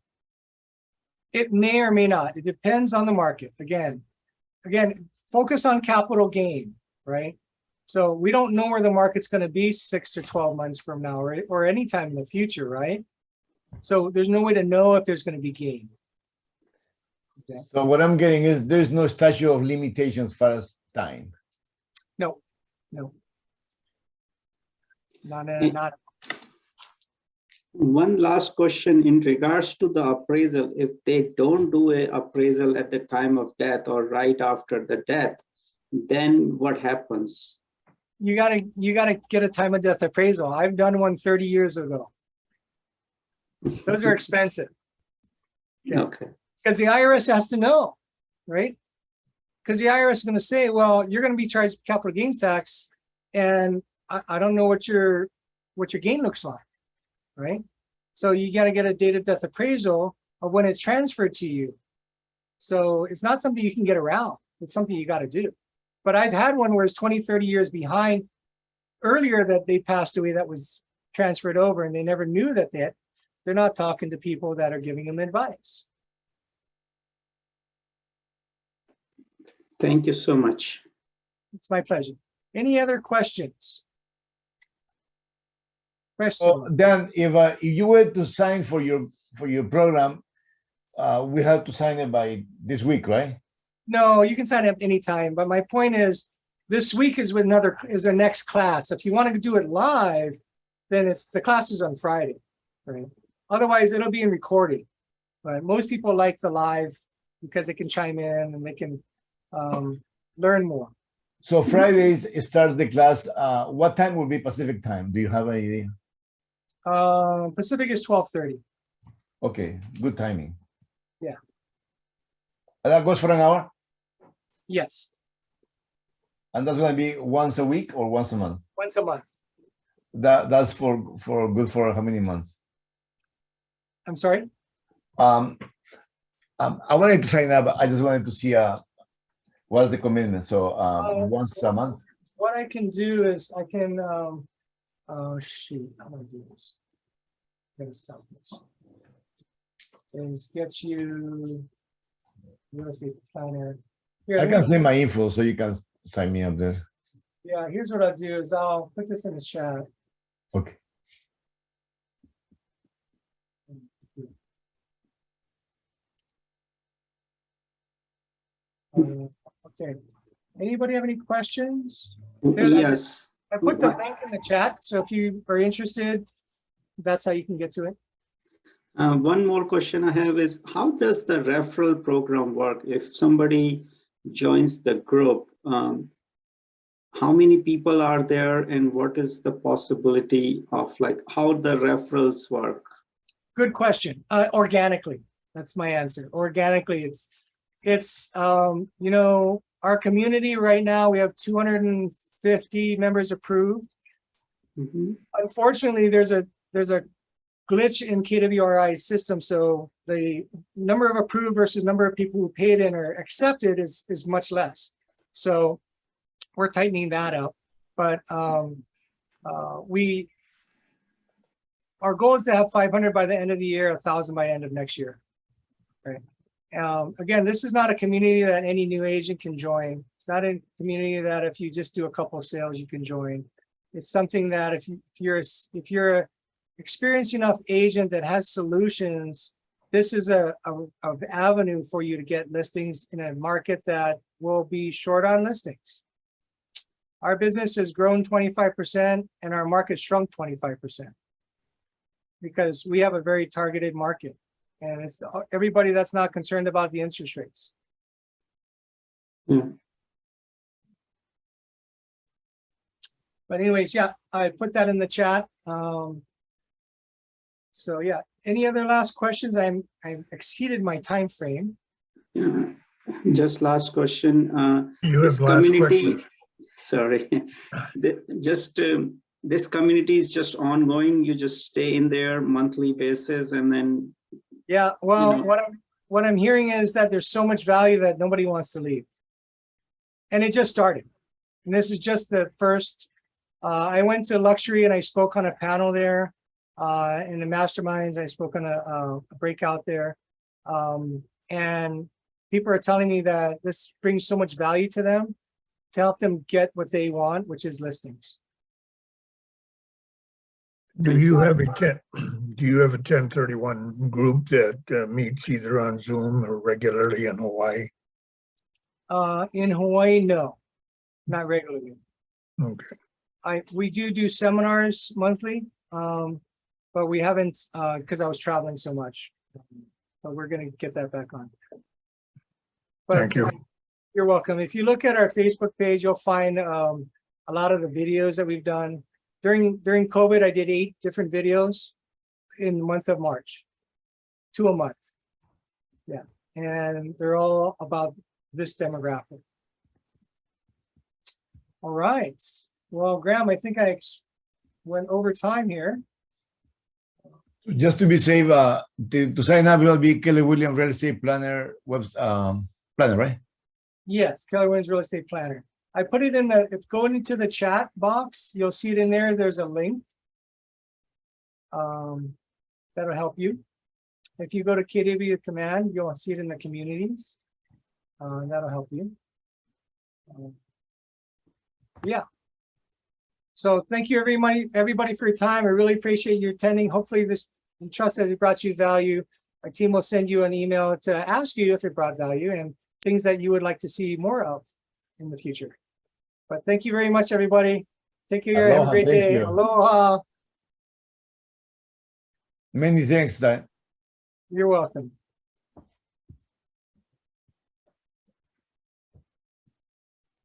It may or may not. It depends on the market. Again, focus on capital gain, right? So we don't know where the market's going to be 6 to 12 months from now, right? Or anytime in the future, right? So there's no way to know if there's going to be gain. Okay. So what I'm getting is there's no statute of limitations as far as time. No. Not. One last question in regards to the appraisal. If they don't do a appraisal at the time of death or right after the death, then what happens? You gotta get a time of death appraisal. I've done one 30 years ago. Those are expensive. Okay. Because the IRS has to know, right? Because the IRS is going to say, well, you're going to be charged capital gains tax, and I don't know what your gain looks like, right? So you got to get a date of death appraisal of when it's transferred to you. So it's not something you can get around. It's something you got to do. But I've had one where it's 20, 30 years behind earlier that they passed away that was transferred over, and they never knew that they're not talking to people that are giving them advice. Thank you so much. It's my pleasure. Any other questions? So then if you were to sign for your program, we have to sign it by this week, right? No, you can sign up anytime. But my point is, this week is our next class. If you want to do it live, then the class is on Friday, right? Otherwise, it'll be in recording. But most people like the live because they can chime in and they can learn more. So Fridays starts the class. What time will be Pacific time? Do you have any idea? Pacific is 12:30. Okay, good timing. Yeah. And that goes for an hour? Yes, And that's going to be once a week or once a month? once a month. That's for good for how many months? I'm sorry. I wanted to sign up. I just wanted to see what's the commitment. So once a month. What I can do is I can, oh shoot, I'm gonna do this. I'm gonna stop this. Is get you real estate planner. Here, I let can me- send my info so you can sign me up there. Yeah, here's what I'll do is I'll put this in the chat. Okay. Okay. Anybody have any questions? There, that's it. Yes. I put the link in the chat, so if you are interested, that's how you can get to it. One more question I have is, how does the referral program work? If somebody joins the group, how many people are there and what is the possibility of like how the referrals work? Good question. Organically, that's my answer. Organically, it's you know, our community right now, we have 250 members approved. Mhm. Unfortunately, there's a glitch in KWRI's system, so the number of approved versus number of people who paid in or accepted is much less. So we're tightening that up, but our goal is to have 500 by the end of the year, 1,000 by end of next year. Right. Again, this is not a community that any new agent can join. It's not a community that if you just do a couple of sales, you can join. It's something that if you're an experienced enough agent that has solutions, this is a avenue for you to get listings in a market that will be short on listings. Our business has grown 25% and our market shrunk 25% because we have a very targeted market. And it's everybody that's not concerned about the interest rates. Yeah. But anyways, yeah, I put that in the chat. So yeah, any other last questions? I've exceeded my time frame. Yeah. Just last question. You This have last community, questions. sorry, this community is just ongoing. You just stay in there monthly basis and then. Yeah, well, You know. what I'm hearing is that there's so much value that nobody wants to leave. And it just started. And this is just the first. I went to luxury and I spoke on a panel there. In the masterminds, I spoke on a breakout there. And people are telling me that this brings so much value to them to help them get what they want, which is listings. Do you have a 1031 group that meets either on Zoom or regularly in Hawaii? In Hawaii, no, not regularly. Okay. We do seminars monthly, but we haven't because I was traveling so much. But we're going to get that back on. But, Thank you. You're welcome. If you look at our Facebook page, you'll find a lot of the videos that we've done. During COVID, I did 8 different videos in the month of March, 2 a month. Yeah, and they're all about this demographic. All right. Well, Graham, I think I went over time here. Just to be safe, to sign up, will be Kelly Williams Real Estate Planner planner, right? Yes, Keller Williams Real Estate Planner. I put it in the, if going into the chat box, you'll see it in there. There's a link. That'll help you. If you go to KW Command, you'll see it in the communities. That'll help you. Yeah. So thank you everybody for your time. I really appreciate you attending. Hopefully this, and trust that it brought you value. Our team will send you an email to ask you if it brought value and things that you would like to see more of in the future. But thank you very much, everybody. Take care. Aloha, Have a great thank day. you. Aloha. Many thanks, Dan. You're welcome.